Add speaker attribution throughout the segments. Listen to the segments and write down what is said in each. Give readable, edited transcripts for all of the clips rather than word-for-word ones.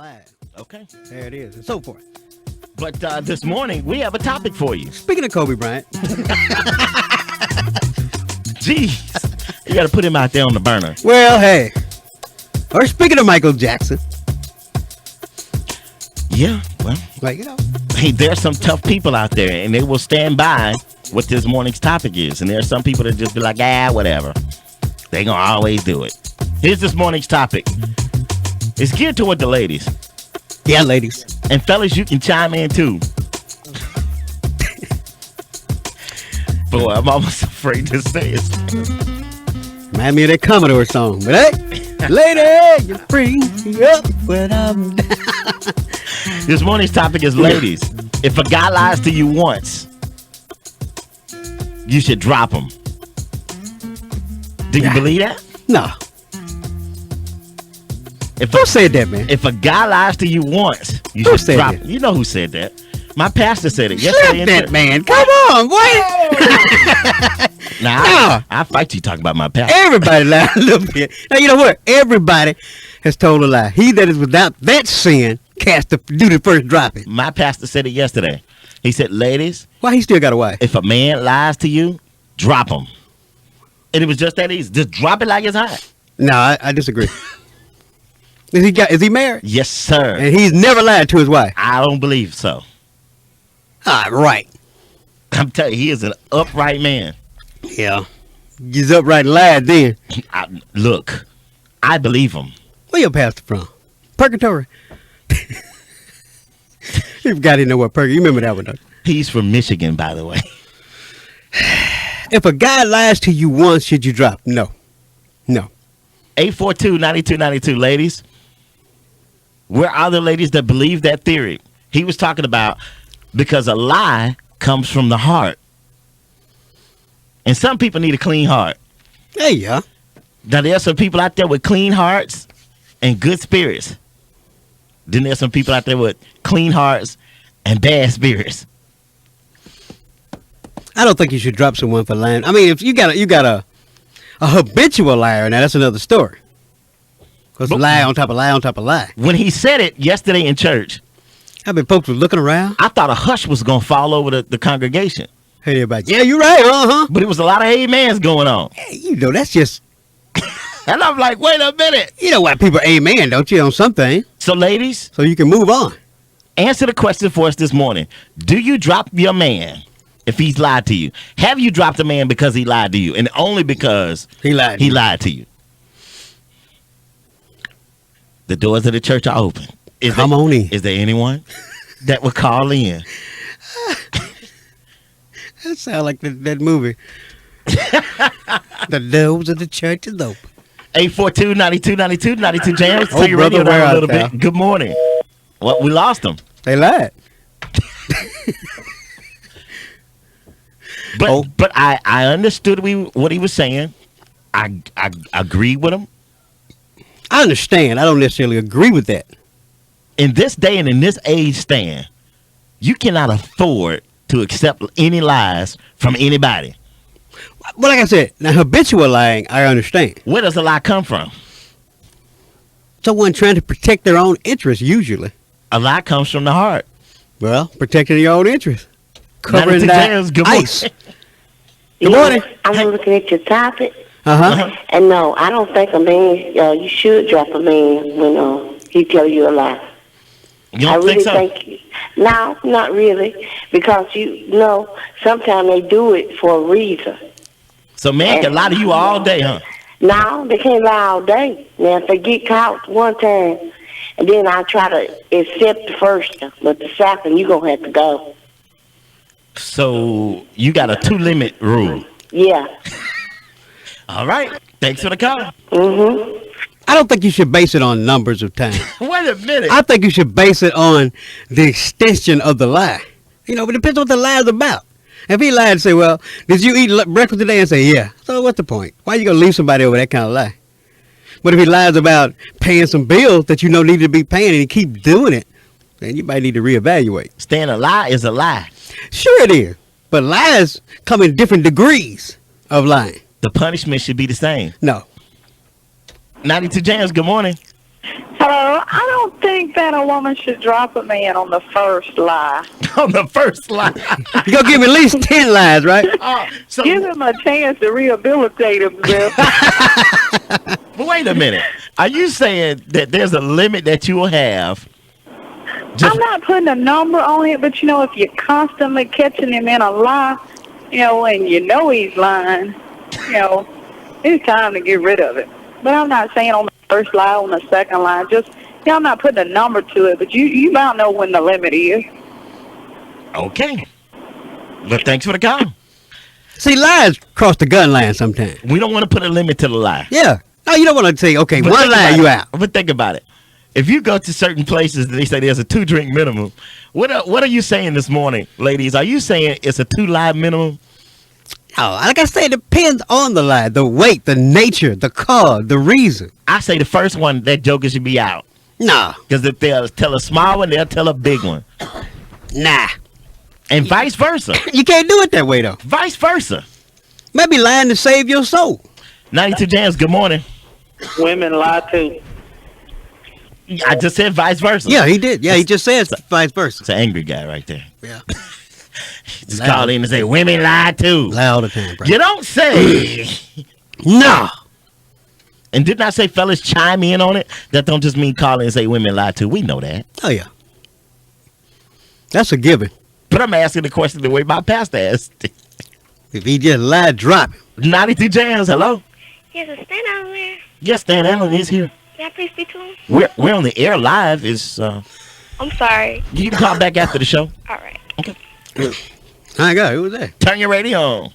Speaker 1: lied.
Speaker 2: Okay.
Speaker 1: There it is, and so forth.
Speaker 2: But this morning, we have a topic for you.
Speaker 1: Speaking of Kobe Bryant,
Speaker 2: Jeez. You got to put him out there on the burner.
Speaker 1: well, hey. Or speaking of Michael Jackson,
Speaker 2: Yeah, well,
Speaker 1: like, you know,
Speaker 2: hey, there's some tough people out there, and they will stand by what this morning's topic is. And there are some people that just be like, whatever. They gonna always do it. Here's this morning's topic. It's geared toward the ladies.
Speaker 1: yeah, ladies.
Speaker 2: And fellas, you can chime in too. Boy, I'm almost afraid to say it.
Speaker 1: Remind me of that Commodore song. But hey, lady, you free up when I'm down.
Speaker 2: This morning's topic is ladies. If a guy lies to you once, you should drop him. Do you believe that?
Speaker 1: No.
Speaker 2: If
Speaker 1: Who said that, man?
Speaker 2: If a guy lies to you once, you
Speaker 1: Who
Speaker 2: should
Speaker 1: said
Speaker 2: drop
Speaker 1: that?
Speaker 2: him. You know who said that. My pastor said it
Speaker 1: Slap
Speaker 2: yesterday.
Speaker 1: that, man. Come on, boy.
Speaker 2: Nah, I fight you talking about my pastor.
Speaker 1: Everybody lied a little bit. Now, you know what? Everybody has told a lie. He that is without that sin do the first dropping.
Speaker 2: My pastor said it yesterday. He said, ladies,
Speaker 1: Why he still got a wife?
Speaker 2: if a man lies to you, drop him. And it was just that easy. Just drop it like it's hot.
Speaker 1: No, I disagree. Is he married?
Speaker 2: Yes, sir.
Speaker 1: And he's never lied to his wife.
Speaker 2: I don't believe so.
Speaker 1: Right.
Speaker 2: I'm telling you, he is an upright man.
Speaker 1: Yeah. He's upright and lied then.
Speaker 2: Look, I believe him.
Speaker 1: Where your pastor from? Purgatory. You forgot he know what purgatory. You remember that one, though.
Speaker 2: He's from Michigan, by the way.
Speaker 1: If a guy lies to you once, should you drop? No.
Speaker 2: 842-9292, ladies. Where are the ladies that believe that theory? He was talking about because a lie comes from the heart. And some people need a clean heart.
Speaker 1: Hey, yeah.
Speaker 2: Now, there are some people out there with clean hearts and good spirits. Then there's some people out there with clean hearts and bad spirits.
Speaker 1: I don't think you should drop someone for lying. I mean, if you got a habitual liar, now that's another story. Because lie on top of lie on top of lie.
Speaker 2: When he said it yesterday in church,
Speaker 1: I mean, folks was looking around.
Speaker 2: I thought a hush was going to fall over the congregation.
Speaker 1: Hey, everybody. Yeah, you're right. Uh-huh.
Speaker 2: But it was a lot of amens going on.
Speaker 1: Hey, you know, that's just...
Speaker 2: And I'm like, wait a minute.
Speaker 1: You know why people amen, don't you, on something?
Speaker 2: So, ladies,
Speaker 1: So you can move on.
Speaker 2: answer the question for us this morning. Do you drop your man if he's lied to you? Have you dropped a man because he lied to you? And only because
Speaker 1: He lied.
Speaker 2: he lied to you. The doors of the church are open.
Speaker 1: Come on in.
Speaker 2: Is there anyone that would call in?
Speaker 1: That sounds like that movie. The doors of the church is open.
Speaker 2: 842-9292, James.
Speaker 1: Oh,
Speaker 2: Turn your
Speaker 1: brother,
Speaker 2: radio
Speaker 1: where
Speaker 2: down a
Speaker 1: art
Speaker 2: little
Speaker 1: thou?
Speaker 2: bit. Good morning. Well, we lost him.
Speaker 1: They lied.
Speaker 2: But I understood what he was saying. I agreed with him.
Speaker 1: I understand. I don't necessarily agree with that.
Speaker 2: In this day and in this age, Stan, you cannot afford to accept any lies from anybody.
Speaker 1: But like I said, now habitual lying, I understand.
Speaker 2: Where does a lie come from?
Speaker 1: Someone trying to protect their own interests, usually.
Speaker 2: A lie comes from the heart.
Speaker 1: Well, protecting your own interests. Covering
Speaker 2: 92
Speaker 1: that
Speaker 2: Jams, good morning.
Speaker 1: ice. Good morning.
Speaker 3: I'm looking at your topic,
Speaker 1: Uh-huh.
Speaker 3: and no, I don't think a man. You should drop a man when he tell you a lie.
Speaker 2: You
Speaker 3: I
Speaker 2: don't
Speaker 3: really
Speaker 2: think so?
Speaker 3: No, not really, because you know sometimes they do it for a reason.
Speaker 2: So man can lie to you all day, huh?
Speaker 3: No, they can't lie all day. Now, if they get caught one time, and then I try to accept the first one, but the second you gonna have to go.
Speaker 2: So you got a 2-limit rule.
Speaker 3: Yeah.
Speaker 2: All right. Thanks for the call.
Speaker 1: I don't think you should base it on numbers of time.
Speaker 2: Wait a minute.
Speaker 1: I think you should base it on the extension of the lie. You know, but it depends on what the lie is about. If he lied and say, well, did you eat breakfast today? And say, yeah. So what's the point? Why you going to leave somebody over that kind of lie? But if he lies about paying some bills that you know need to be paying and he keep doing it, then you might need to reevaluate.
Speaker 2: Stan, a lie is a lie.
Speaker 1: Sure it is. But lies come in different degrees of lying.
Speaker 2: The punishment should be the same.
Speaker 1: No.
Speaker 2: 92 James, good morning.
Speaker 4: Hello. I don't think think that a woman should drop a man on the first lie.
Speaker 2: On the first line.
Speaker 1: You gonna give him at least 10 lies, right?
Speaker 2: So,
Speaker 4: Give him a chance to rehabilitate himself.
Speaker 2: but wait a minute. Are you saying that there's a limit that you will have?
Speaker 4: I'm not putting a number on it, but if you're constantly catching him in a lie, and he's lying, it's time to get rid of it. But I'm not saying on the first lie, on the second lie. Just, I'm not putting a number to it, but you about know when the limit is.
Speaker 2: Okay. Well, thanks for the call.
Speaker 1: See, lies cross the gun line sometimes.
Speaker 2: We don't want to put a limit to the lie.
Speaker 1: Yeah. No, you don't want to say, okay,
Speaker 2: But
Speaker 1: one
Speaker 2: think
Speaker 1: lie,
Speaker 2: about
Speaker 1: you
Speaker 2: it.
Speaker 1: out.
Speaker 2: But think about it. If you go to certain places, they say there's a 2-drink minimum. What are you saying this morning, ladies? Are you saying it's a 2-lie minimum?
Speaker 1: Oh, like I said, it depends on the lie, the weight, the nature, the cause, the reason.
Speaker 2: I say the first one, that joker should be out.
Speaker 1: Nah,
Speaker 2: Because if they'll tell a small one, they'll tell a big one.
Speaker 1: nah.
Speaker 2: And vice versa.
Speaker 1: You can't do it that way, though.
Speaker 2: Vice versa.
Speaker 1: Maybe lying to save your soul.
Speaker 2: 92 Jams, good morning.
Speaker 5: Women lie too.
Speaker 2: I just said vice versa.
Speaker 1: Yeah, he did. Yeah, he just says vice versa.
Speaker 2: It's an angry guy right there.
Speaker 1: Yeah.
Speaker 2: Just call in and say, women lie too.
Speaker 1: Lie all the time, bro.
Speaker 2: You don't say.
Speaker 1: No.
Speaker 2: And didn't I say fellas chime in on it? That don't just mean call in and say women lie too. We know that.
Speaker 1: Oh, yeah. That's a given.
Speaker 2: But I'm asking the question the way my pastor asked it.
Speaker 1: If he just lied, drop him.
Speaker 2: 92 Jams, hello?
Speaker 6: Yes, it's Stan Allen there.
Speaker 2: Yes, Stan Allen is here.
Speaker 6: Can I please speak to him?
Speaker 2: We're on the air live.
Speaker 6: I'm sorry.
Speaker 2: You can call back after the show.
Speaker 6: All right.
Speaker 1: I got who was that?
Speaker 2: Turn your radio on.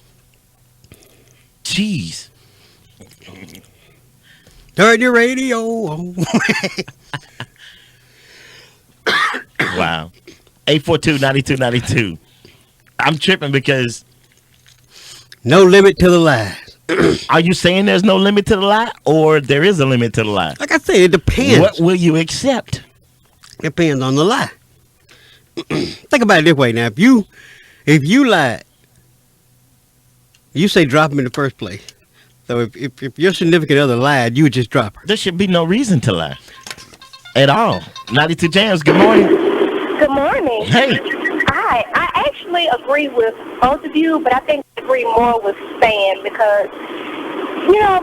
Speaker 2: Jeez.
Speaker 1: Turn your radio on.
Speaker 2: Wow. 842-9292. I'm tripping because
Speaker 1: No limit to the lies.
Speaker 2: are you saying there's no limit to the lie or there is a limit to the lie?
Speaker 1: Like I said, it depends.
Speaker 2: What will you accept?
Speaker 1: Depends on the lie. Think about it this way now. If you lied, you say drop him in the first place. So if your significant other lied, you would just drop her.
Speaker 2: There should be no reason to lie at all. 92 Jams, good morning.
Speaker 7: Good morning.
Speaker 2: Hey.
Speaker 7: Hi. I actually agree with both of you, but I think I agree more with Stan because,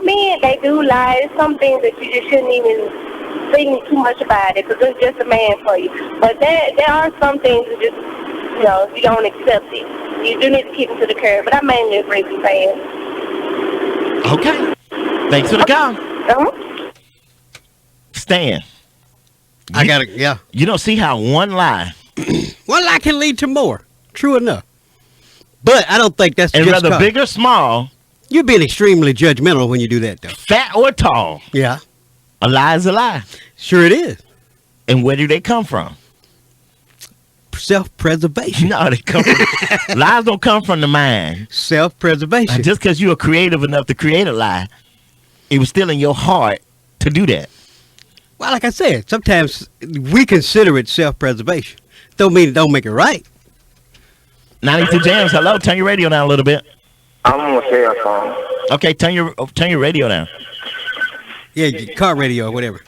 Speaker 7: men, they do lie. There's some things that you just shouldn't even think too much about it because it's just a man for you. But there are some things that just, if you don't accept it, you do need to keep it to the curb. But I mainly agree with Stan.
Speaker 2: Okay. Thanks for the call.
Speaker 7: Uh-huh.
Speaker 2: Stan.
Speaker 1: I got it. Yeah.
Speaker 2: You don't see how one lie,
Speaker 1: One lie can lead to more. True enough. But I don't think that's
Speaker 2: and
Speaker 1: just
Speaker 2: whether
Speaker 1: cause.
Speaker 2: big or small,
Speaker 1: You're being extremely judgmental when you do that, though.
Speaker 2: fat or tall,
Speaker 1: Yeah.
Speaker 2: a lie is a lie.
Speaker 1: Sure it is.
Speaker 2: And where do they come from?
Speaker 1: Self-preservation.
Speaker 2: No, they come from, lies don't come from the mind.
Speaker 1: Self-preservation.
Speaker 2: Just because you are creative enough to create a lie, it was still in your heart to do that.
Speaker 1: Well, like I said, sometimes we consider it self-preservation. Don't mean it don't make it right.
Speaker 2: 92 Jams, hello. Turn your radio down a little bit.
Speaker 5: I'm on my cell phone.
Speaker 2: Okay, turn your radio down.
Speaker 1: Yeah, your car radio or whatever.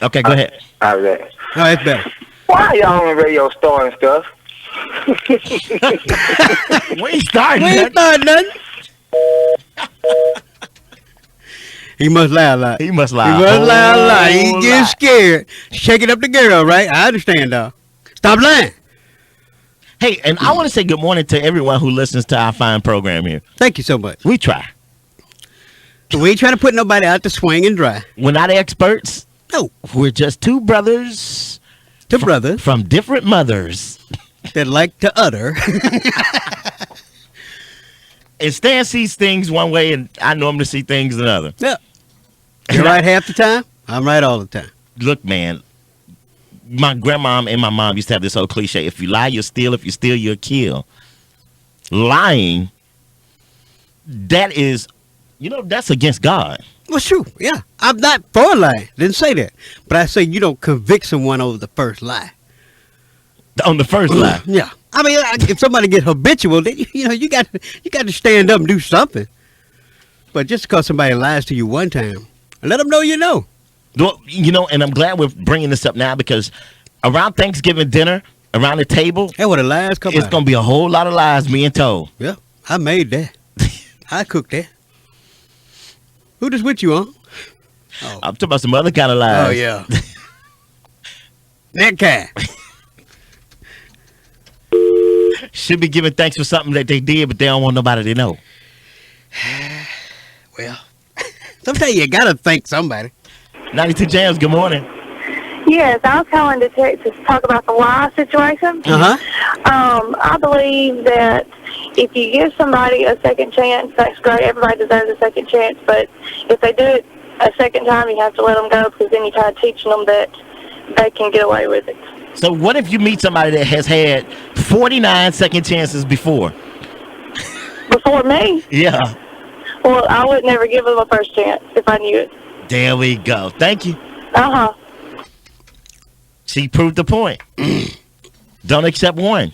Speaker 2: Okay, go ahead.
Speaker 5: All right.
Speaker 1: No, that's better.
Speaker 5: Why y'all on the radio store and stuff?
Speaker 2: We ain't starting
Speaker 1: We ain't
Speaker 2: that.
Speaker 1: starting nothing. He must lie a lot.
Speaker 2: He must lie.
Speaker 1: He must lie a lot. He
Speaker 2: whole
Speaker 1: getting
Speaker 2: lot.
Speaker 1: scared. Shaking up the girl, right? I understand, dog. Stop lying.
Speaker 2: Hey, and I want to say good morning to everyone who listens to our fine program here.
Speaker 1: Thank you so much.
Speaker 2: We try.
Speaker 1: We ain't trying to put nobody out to swing and dry.
Speaker 2: We're not experts.
Speaker 1: No.
Speaker 2: We're just two brothers
Speaker 1: To brothers
Speaker 2: from different mothers.
Speaker 1: that like to utter.
Speaker 2: And Stan sees things one way, and I normally see things another.
Speaker 1: Yeah. You're right half the time. I'm right all the time.
Speaker 2: Look, man, my grandmom and my mom used to have this old cliche: if you lie, you'll steal. If you steal, you'll kill. Lying, that is, that's against God.
Speaker 1: Well, true. Yeah. I'm not for lying. Didn't say that. But I say you don't convict someone over the first lie.
Speaker 2: On the first lie.
Speaker 1: Yeah. I mean, if somebody get habitual, then you got to stand up and do something. But just because somebody lies to you one time, let them know you know.
Speaker 2: Well, you know, and I'm glad we're bringing this up now because around Thanksgiving dinner, around the table,
Speaker 1: That what the lies come
Speaker 2: it's
Speaker 1: out.
Speaker 2: going to be a whole lot of lies being told.
Speaker 1: Yeah, I made that. I cooked that. Who just with you, huh?
Speaker 2: I'm talking about some other kind of lies.
Speaker 1: Oh, yeah. That kind.
Speaker 2: Should be giving thanks for something that they did, but they don't want nobody to know.
Speaker 1: Well, sometimes you got to thank somebody.
Speaker 2: 92 Jams, good morning.
Speaker 7: Yes, I was calling to talk about the lie situation.
Speaker 1: Uh-huh.
Speaker 7: I believe that if you give somebody a second chance, that's great. Everybody deserves a second chance. But if they do it a second time, you have to let them go because then you try teaching them that they can get away with it.
Speaker 2: So what if you meet somebody that has had 49 second chances before?
Speaker 7: Before me,
Speaker 2: Yeah.
Speaker 7: well, I would never give them a first chance if I knew it.
Speaker 2: There we go. Thank you.
Speaker 7: Uh-huh.
Speaker 2: She proved the point. Don't accept one.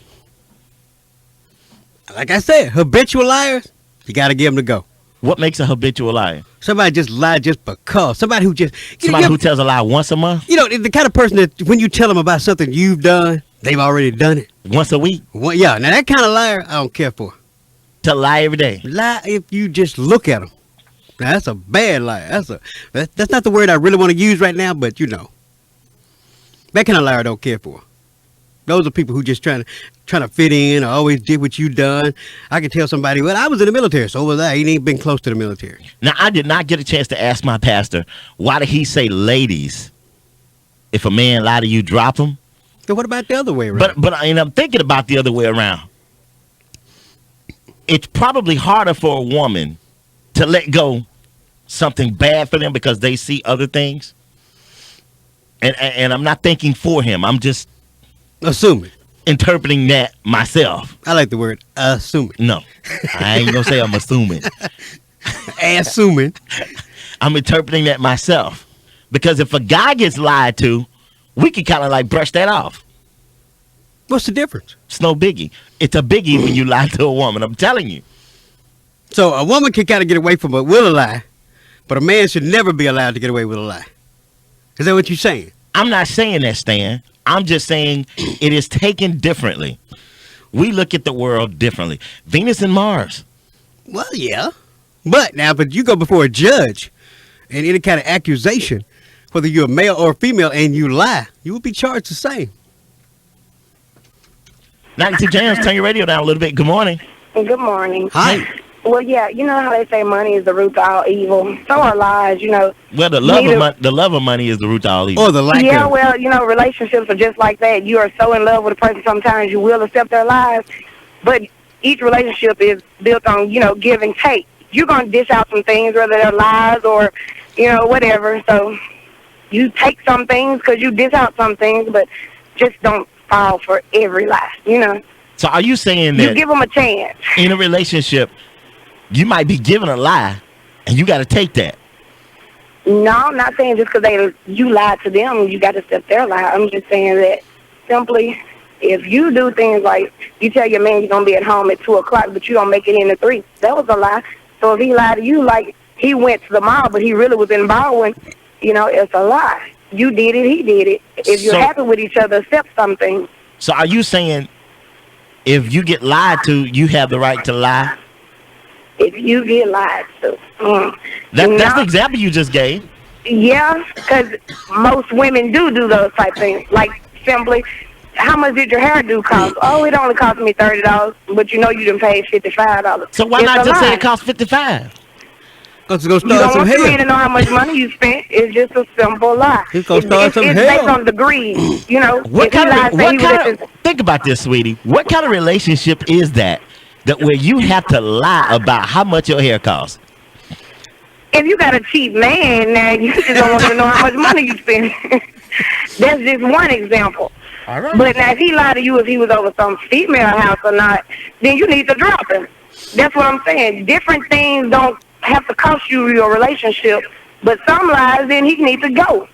Speaker 1: Like I said, habitual liars, you got to give them to go.
Speaker 2: What makes a habitual liar?
Speaker 1: Somebody just lie just because. Somebody who just...
Speaker 2: Somebody who tells a lie once a month?
Speaker 1: You know, the kind of person that when you tell them about something you've done, they've already done it.
Speaker 2: Once a week?
Speaker 1: Well, yeah, now that kind of liar, I don't care for.
Speaker 2: To lie every day?
Speaker 1: Lie if you just look at them. Now, that's a bad liar. That's not the word I really want to use right now, but you know. That kind of liar I don't care for. Those are people who just trying to fit in or always did what you done. I can tell somebody, well, I was in the military, so was I. He ain't been close to the military.
Speaker 2: Now, I did not get a chance to ask my pastor, why did he say ladies? If a man lie to you, drop him?
Speaker 1: So what about the other way around?
Speaker 2: But and I'm thinking about the other way around. It's probably harder for a woman to let go something bad for them because they see other things. And I'm not thinking for him. I'm just
Speaker 1: Assuming.
Speaker 2: interpreting that myself.
Speaker 1: I like the word assuming.
Speaker 2: No, I ain't gonna say I'm assuming.
Speaker 1: Assuming.
Speaker 2: I'm interpreting that myself. Because if a guy gets lied to, we can kind of like brush that off.
Speaker 1: What's the difference?
Speaker 2: It's no biggie. It's a biggie when you lie to a woman. I'm telling you.
Speaker 1: So a woman can kind of get away from it with a lie, but a man should never be allowed to get away with a lie. Is that what you're saying?
Speaker 2: I'm not saying that, Stan. I'm just saying it is taken differently. We look at the world differently. Venus and Mars.
Speaker 1: Well, yeah. But you go before a judge and any kind of accusation, whether you're a male or a female, and you lie, you will be charged the same.
Speaker 2: 92 Jams, turn your radio down a little bit. Good morning.
Speaker 7: Good morning.
Speaker 1: Hi.
Speaker 7: Well, yeah, you know how they say money is the root to all evil. So are lies, you know.
Speaker 2: Well, the love of money is the root to all evil.
Speaker 1: Or the lack
Speaker 7: Yeah,
Speaker 1: of.
Speaker 7: well, you know, relationships are just like that. You are so in love with a person sometimes you will accept their lies, but each relationship is built on, you know, give and take. You're going to dish out some things, whether they're lies or, you know, whatever. So you take some things because you dish out some things, but just don't fall for every lie, you know.
Speaker 2: So are you saying
Speaker 7: You
Speaker 2: that
Speaker 7: give them a chance.
Speaker 2: in a relationship, you might be given a lie, and you got to take that?
Speaker 7: No, I'm not saying just because you lied to them, you got to accept their lie. I'm just saying that simply, if you do things like you tell your man you're going to be at home at 2 o'clock, but you don't make it in at 3, that was a lie. So if he lied to you like he went to the mall, but he really was in Baldwin, you know, it's a lie. You did it, he did it. If you're
Speaker 2: So-
Speaker 7: happy with each other, accept something.
Speaker 2: So are you saying if you get lied to, you have the right to lie?
Speaker 7: If you get lied to.
Speaker 2: That's the example you just gave.
Speaker 7: Yeah, because most women do those type things. Like, simply, how much did your hairdo cost? Oh, it only cost me $30, but you know you done paid $55.
Speaker 2: So why
Speaker 7: It's
Speaker 2: not
Speaker 7: a
Speaker 2: just say
Speaker 7: lie.
Speaker 2: it costs $55?
Speaker 1: Let's go
Speaker 7: You
Speaker 1: start
Speaker 7: don't
Speaker 1: some
Speaker 7: want the man to
Speaker 1: hell.
Speaker 7: know how much money you spent. It's just a simple lie.
Speaker 1: He's gonna start some
Speaker 7: it's
Speaker 1: hell.
Speaker 7: based on degrees. You know,
Speaker 2: What
Speaker 7: if he
Speaker 2: kind
Speaker 7: lied,
Speaker 2: of
Speaker 7: say he was at this-
Speaker 2: think about this, sweetie. What kind of relationship is that where you have to lie about how much your hair costs?
Speaker 7: if you got a cheap man, now you just don't want to know how much money you spend. That's just one example.
Speaker 2: All right.
Speaker 7: But now, if he lied to you if he was over some female house or not, then you need to drop him. That's what I'm saying. Different things don't have to cost you your relationship, but some lies, then he needs to go.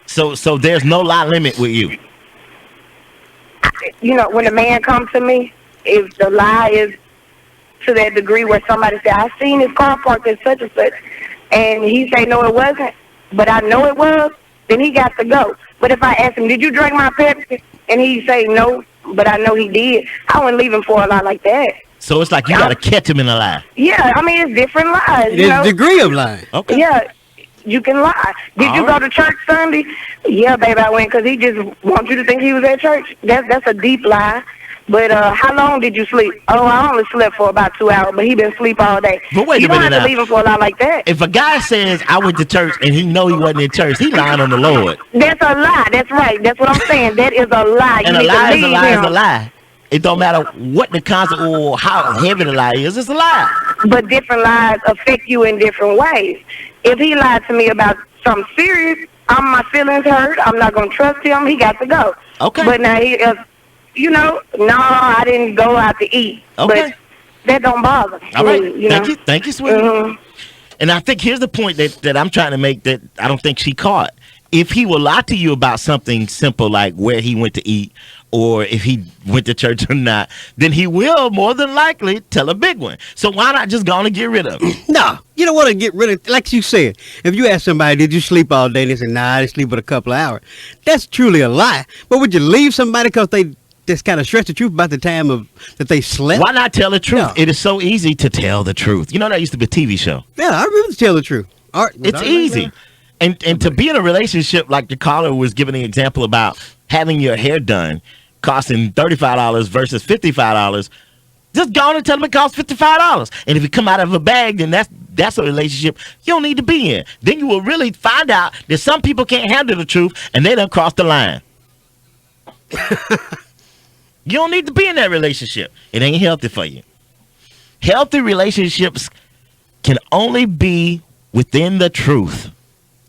Speaker 2: So there's no lie limit with you.
Speaker 7: You know, when a man comes to me, if the lie is to that degree where somebody say, I seen his car parked at such and such, and he say, no, it wasn't, but I know it was, then he got to go. But if I ask him, did you drink my Pepsi? And he say no, but I know he did, I wouldn't leave him for a lie like that.
Speaker 2: So it's like you got to catch him in a lie.
Speaker 7: Yeah, I mean, it's different lies, you
Speaker 1: There's
Speaker 7: know?
Speaker 1: a degree of lying.
Speaker 2: Okay.
Speaker 7: Yeah, you can lie. Did
Speaker 2: All
Speaker 7: you go to church Sunday? Yeah, baby, I went because he just wants you to think he was at church. That's a deep lie. But how long did you sleep? Oh, I only slept for about 2 hours, but he been asleep all day.
Speaker 2: But wait
Speaker 7: you
Speaker 2: a
Speaker 7: don't
Speaker 2: minute
Speaker 7: have
Speaker 2: now.
Speaker 7: to leave him for a lie like that.
Speaker 2: If a guy says I went to church and he know he wasn't in church, he lying on the Lord.
Speaker 7: That's a lie. That's right. That's what I'm saying. That is a lie.
Speaker 2: And
Speaker 7: you
Speaker 2: a
Speaker 7: need
Speaker 2: lie
Speaker 7: to
Speaker 2: is a
Speaker 7: leave
Speaker 2: lie
Speaker 7: him.
Speaker 2: is a lie. It don't matter what the concept or how heavy the lie is. It's a lie.
Speaker 7: But different lies affect you in different ways. If he lied to me about something serious, my feelings hurt. I'm not going to trust him. He got to go.
Speaker 2: Okay.
Speaker 7: But now no, I didn't go out to eat.
Speaker 2: Okay.
Speaker 7: But that don't bother me.
Speaker 2: All right.
Speaker 7: You know?
Speaker 2: Thank you, sweetie.
Speaker 7: Mhm.
Speaker 2: And I think here's the point that I'm trying to make that I don't think she caught. If he will lie to you about something simple like where he went to eat or if he went to church or not, then he will more than likely tell a big one. So why not just go on and get rid of it?
Speaker 1: No, you don't want to get rid of, like you said, if you ask somebody, did you sleep all day? And they say, nah, I didn't sleep but a couple of hours. That's truly a lie. But would you leave somebody because they just kind of stretch the truth about the time that they slept?
Speaker 2: Why not tell the truth?
Speaker 1: No.
Speaker 2: It is so easy to tell the truth. You know, that used to be a TV show.
Speaker 1: Yeah, I remember to tell the truth.
Speaker 2: It's easy. And to be in a relationship like the caller was giving an example about having your hair done costing $35 versus $55, just go on and tell them it costs $55. And if it come out of a bag, then that's a relationship you don't need to be in. Then you will really find out that some people can't handle the truth and they done crossed the line. You don't need to be in that relationship. It ain't healthy for you. Healthy relationships can only be within the truth.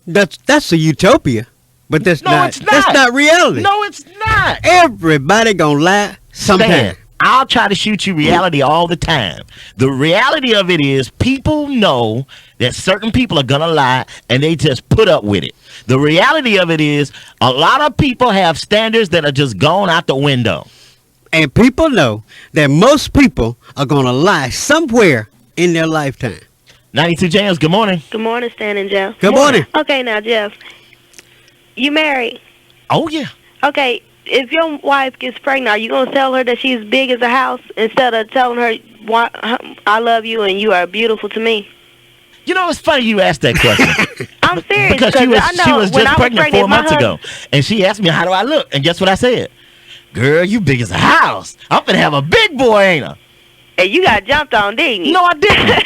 Speaker 1: That's a utopia, but that's
Speaker 2: No,
Speaker 1: not.
Speaker 2: it's not.
Speaker 1: That's not reality.
Speaker 2: No, it's not.
Speaker 1: Everybody gonna lie sometime.
Speaker 2: Stan, I'll try to shoot you reality all the time. The reality of it is people know that certain people are going to lie and they just put up with it. The reality of it is a lot of people have standards that are just gone out the window.
Speaker 1: And people know that most people are gonna lie somewhere in their lifetime.
Speaker 2: 92 Jams, good morning.
Speaker 6: Good morning, Stan and Jeff.
Speaker 1: Good morning.
Speaker 6: Okay, now, Jeff, you married.
Speaker 2: Oh, yeah.
Speaker 6: Okay, if your wife gets pregnant, are you going to tell her that she's big as a house instead of telling her, I love you and you are beautiful to me?
Speaker 2: You know, it's funny you asked that question.
Speaker 6: I'm serious.
Speaker 2: Because
Speaker 6: I
Speaker 2: she
Speaker 6: know
Speaker 2: was
Speaker 6: when
Speaker 2: just
Speaker 6: I was
Speaker 2: pregnant 4
Speaker 6: my
Speaker 2: months ago. And she asked me, how do I look? And guess what I said? Girl, you big as a house. I'm going to have a big boy, ain't I?
Speaker 6: And you got jumped on, didn't you?
Speaker 2: No, I didn't.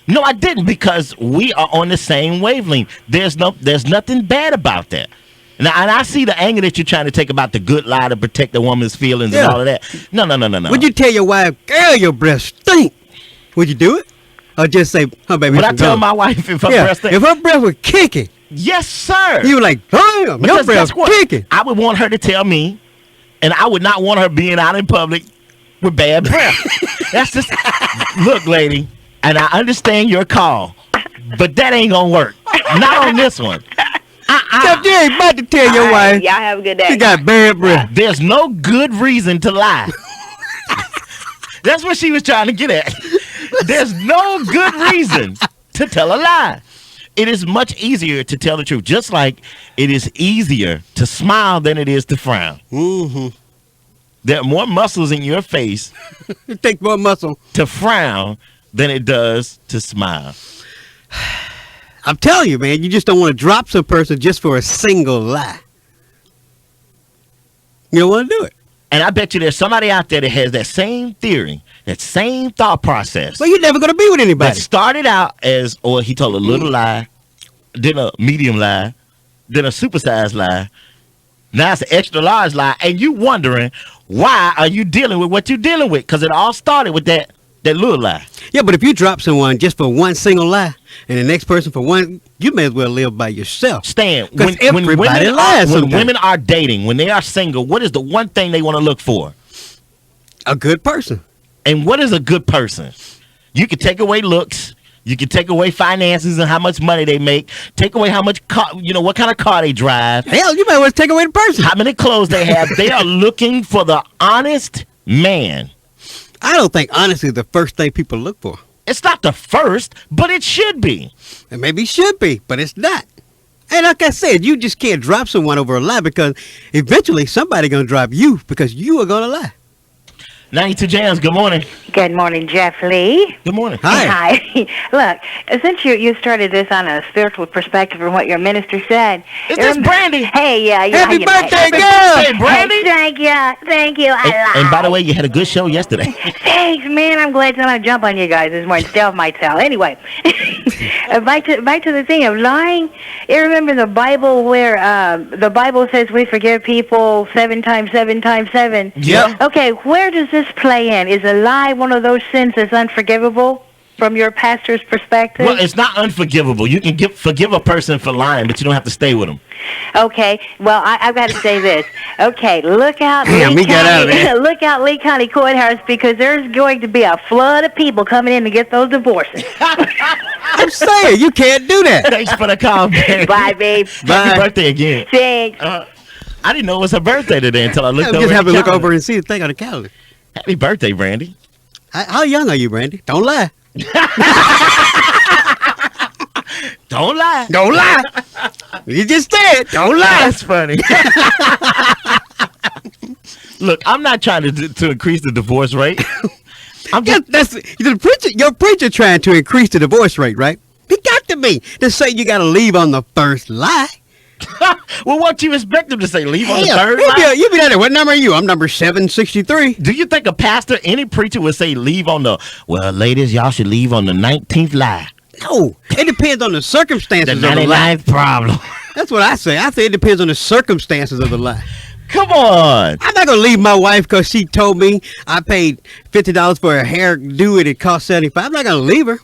Speaker 2: No, I didn't, because we are on the same wavelength. There's nothing bad about that. Now, and I see the anger that you're trying to take about the good lie to protect the woman's feelings and
Speaker 1: Yeah.
Speaker 2: all of that. No.
Speaker 1: Would you tell your wife, girl, your breath stink? Would you do it? Or just say, oh, baby,
Speaker 2: Would I
Speaker 1: it's
Speaker 2: tell
Speaker 1: gone.
Speaker 2: my wife if her
Speaker 1: Yeah,
Speaker 2: breast
Speaker 1: if her breath was kicking,
Speaker 2: Yes, sir.
Speaker 1: you were like, damn, your
Speaker 2: Because
Speaker 1: breath
Speaker 2: guess what?
Speaker 1: kicking.
Speaker 2: I would want her to tell me, and I would not want her being out in public with bad breath. That's just, look, lady, and I understand your call, but that ain't gonna work. Not on this one.
Speaker 1: Except you ain't about to tell your
Speaker 6: All right,
Speaker 1: wife
Speaker 6: y'all have a good day.
Speaker 1: she got bad breath.
Speaker 2: There's no good reason to lie. That's what she was trying to get at. There's no good reason to tell a lie. It is much easier to tell the truth, just like it is easier to smile than it is to frown.
Speaker 1: Mm-hmm.
Speaker 2: There are more muscles in your face
Speaker 1: It takes more muscle.
Speaker 2: to frown than it does to smile.
Speaker 1: I'm telling you, man, you just don't want to drop some person just for a single lie. You don't want to do it.
Speaker 2: And I bet you there's somebody out there that has that same theory, that same thought process.
Speaker 1: Well, you're never going to be with
Speaker 2: That
Speaker 1: anybody.
Speaker 2: started out as, or he told a little lie, then a medium lie, then a supersized lie. Now it's an extra large lie, and you wondering why are you dealing with what you're dealing with? Because it all started with that little lie.
Speaker 1: Yeah, but if you drop someone just for one single lie and the next person for one, you may as well live by yourself.
Speaker 2: Stan,
Speaker 1: 'Cause everybody lies
Speaker 2: when
Speaker 1: sometimes.
Speaker 2: women are dating, when they are single, what is the one thing they want to look for?
Speaker 1: A good person.
Speaker 2: And what is a good person? You can take away looks. You can take away finances and how much money they make. Take away how much car, what kind of car they drive.
Speaker 1: Hell, you might as well take away the person.
Speaker 2: How many clothes they have. They are looking for the honest man.
Speaker 1: I don't think honesty is the first thing people look for.
Speaker 2: It's not the first, but it should be.
Speaker 1: It maybe should be, but it's not. And like I said, you just can't drop someone over a lie because eventually somebody gonna drop you because you are gonna lie.
Speaker 2: 92 Jams, good morning.
Speaker 8: Good morning, Jeff Lee.
Speaker 2: Good morning.
Speaker 1: Hi.
Speaker 8: Look, since you started this on a spiritual perspective from what your minister said.
Speaker 2: Is this Brandy?
Speaker 8: Hey, yeah.
Speaker 1: Happy
Speaker 8: you know,
Speaker 1: birthday, girl!
Speaker 2: Hey, Brandy.
Speaker 8: Thank you.
Speaker 2: And by the way, you had a good show yesterday.
Speaker 8: Thanks, man. I'm glad to jump on you guys this morning. Stealth might tell. Anyway, back to the thing of lying. You remember the Bible where the Bible says we forgive people 7 times 7 times 7.
Speaker 2: Yeah.
Speaker 8: Okay, where does this play in? Is a lie one of those sins that's unforgivable from your pastor's perspective?
Speaker 2: Well, it's not unforgivable. You can forgive a person for lying, but you don't have to stay with them.
Speaker 8: Okay, well, I've got to say this. Okay, look out,
Speaker 1: Damn,
Speaker 8: Lee
Speaker 1: we got out of
Speaker 8: County,
Speaker 1: there.
Speaker 8: look out, Lee County Courthouse, because there's going to be a flood of people coming in to get those divorces.
Speaker 1: I'm saying you can't do that.
Speaker 2: Thanks for the call, man.
Speaker 8: Bye, babe.
Speaker 2: Happy
Speaker 1: Bye.
Speaker 2: birthday again.
Speaker 8: Thanks.
Speaker 2: I didn't know it was her birthday today until I looked over.
Speaker 1: Just
Speaker 2: at
Speaker 1: have
Speaker 2: the
Speaker 1: to look
Speaker 2: calendar.
Speaker 1: over and see the thing on the calendar.
Speaker 2: Happy birthday, Brandy.
Speaker 1: How young are you, Brandy? Don't lie.
Speaker 2: Don't lie.
Speaker 1: Don't lie. You just said, don't lie.
Speaker 2: That's funny. Look, I'm not trying to increase the divorce rate. I'm
Speaker 1: Yeah,
Speaker 2: just
Speaker 1: that's the preacher. Your preacher trying to increase the divorce rate, right? He got to be to say you got to leave on the first lie.
Speaker 2: well, what you expect him to say? Leave on the
Speaker 1: Hell,
Speaker 2: third
Speaker 1: you
Speaker 2: line?
Speaker 1: be down there. What number are you? I'm number 763.
Speaker 2: Do you think a pastor, any preacher would say leave on the, well, ladies, y'all should leave on the 19th lie?
Speaker 1: No, it depends on the
Speaker 2: The
Speaker 1: circumstances of the lie.
Speaker 2: 99th problem.
Speaker 1: That's what I say. I say it depends on the circumstances of the lie.
Speaker 2: Come on.
Speaker 1: I'm not gonna leave my wife because she told me I paid $50 for a hairdo and it cost $75. I'm not gonna leave her.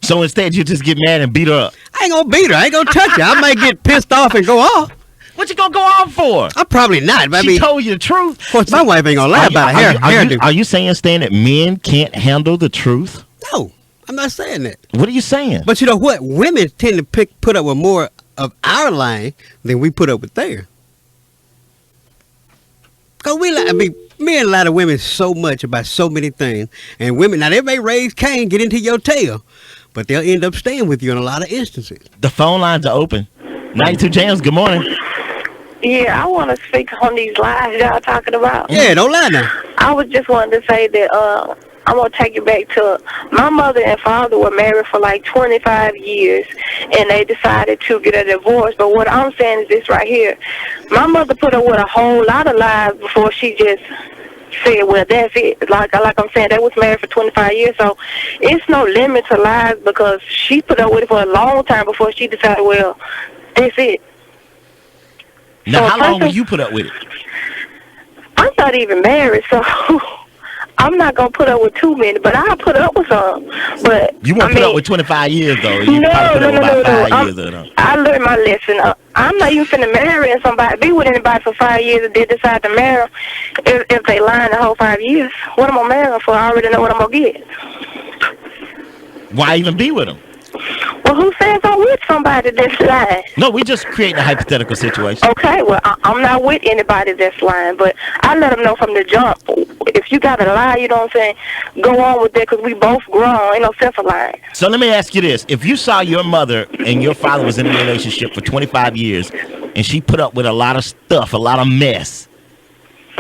Speaker 2: So instead, you just get mad and beat her up.
Speaker 1: I ain't gonna beat her. I ain't gonna touch her. I might get pissed off and go off.
Speaker 2: What you gonna go off for?
Speaker 1: I'm probably not. But I
Speaker 2: She
Speaker 1: mean,
Speaker 2: told you the truth.
Speaker 1: of course, my wife ain't gonna lie about a hairdo.
Speaker 2: Are you saying, Stan, that men can't handle the truth?
Speaker 1: No, I'm not saying that.
Speaker 2: What are you saying?
Speaker 1: But you know what? Women tend to put up with more of our lying than we put up with theirs. Cause we lie. I mean, men lie to women so much about so many things, and women now they may raise Cain, get into your tail, but they'll end up staying with you in a lot of instances.
Speaker 2: The phone lines are open. 92 Jams, good morning.
Speaker 3: Yeah, I want to speak on these lies y'all talking about.
Speaker 1: Yeah, don't lie now.
Speaker 3: I was just wanting to say that I'm going to take it back to my mother and father were married for like 25 years, and they decided to get a divorce. But what I'm saying is this right here. My mother put up with a whole lot of lies before she just said, well, that's it. Like I'm saying, they was married for 25 years, so it's no limit to lies because she put up with it for a long time before she decided, well, that's it.
Speaker 2: Now,
Speaker 3: So
Speaker 2: how long will
Speaker 3: person-
Speaker 2: you put up with it?
Speaker 3: I'm not even married, so I'm not going to put up with too many, but I'll put up with some. But
Speaker 2: You won't put up with 25 years, though. You probably put up with about 5 years, though.
Speaker 3: I learned my lesson. I'm not even finna marry somebody, be with anybody for 5 years and then decide to marry if they lying the whole 5 years. What am I marrying for? I already know what I'm going to get.
Speaker 2: Why even be with them?
Speaker 3: Well, who says I'm with somebody that's lying?
Speaker 2: No, we just creating a hypothetical situation.
Speaker 3: Okay, well, I'm not with anybody that's lying, but I let them know from the jump. If you got to lie, you know what I'm saying, go on with that because we both grown. Ain't no sense of lying.
Speaker 2: So let me ask you this. If you saw your mother and your father was in a relationship for 25 years and she put up with a lot of stuff, a lot of mess,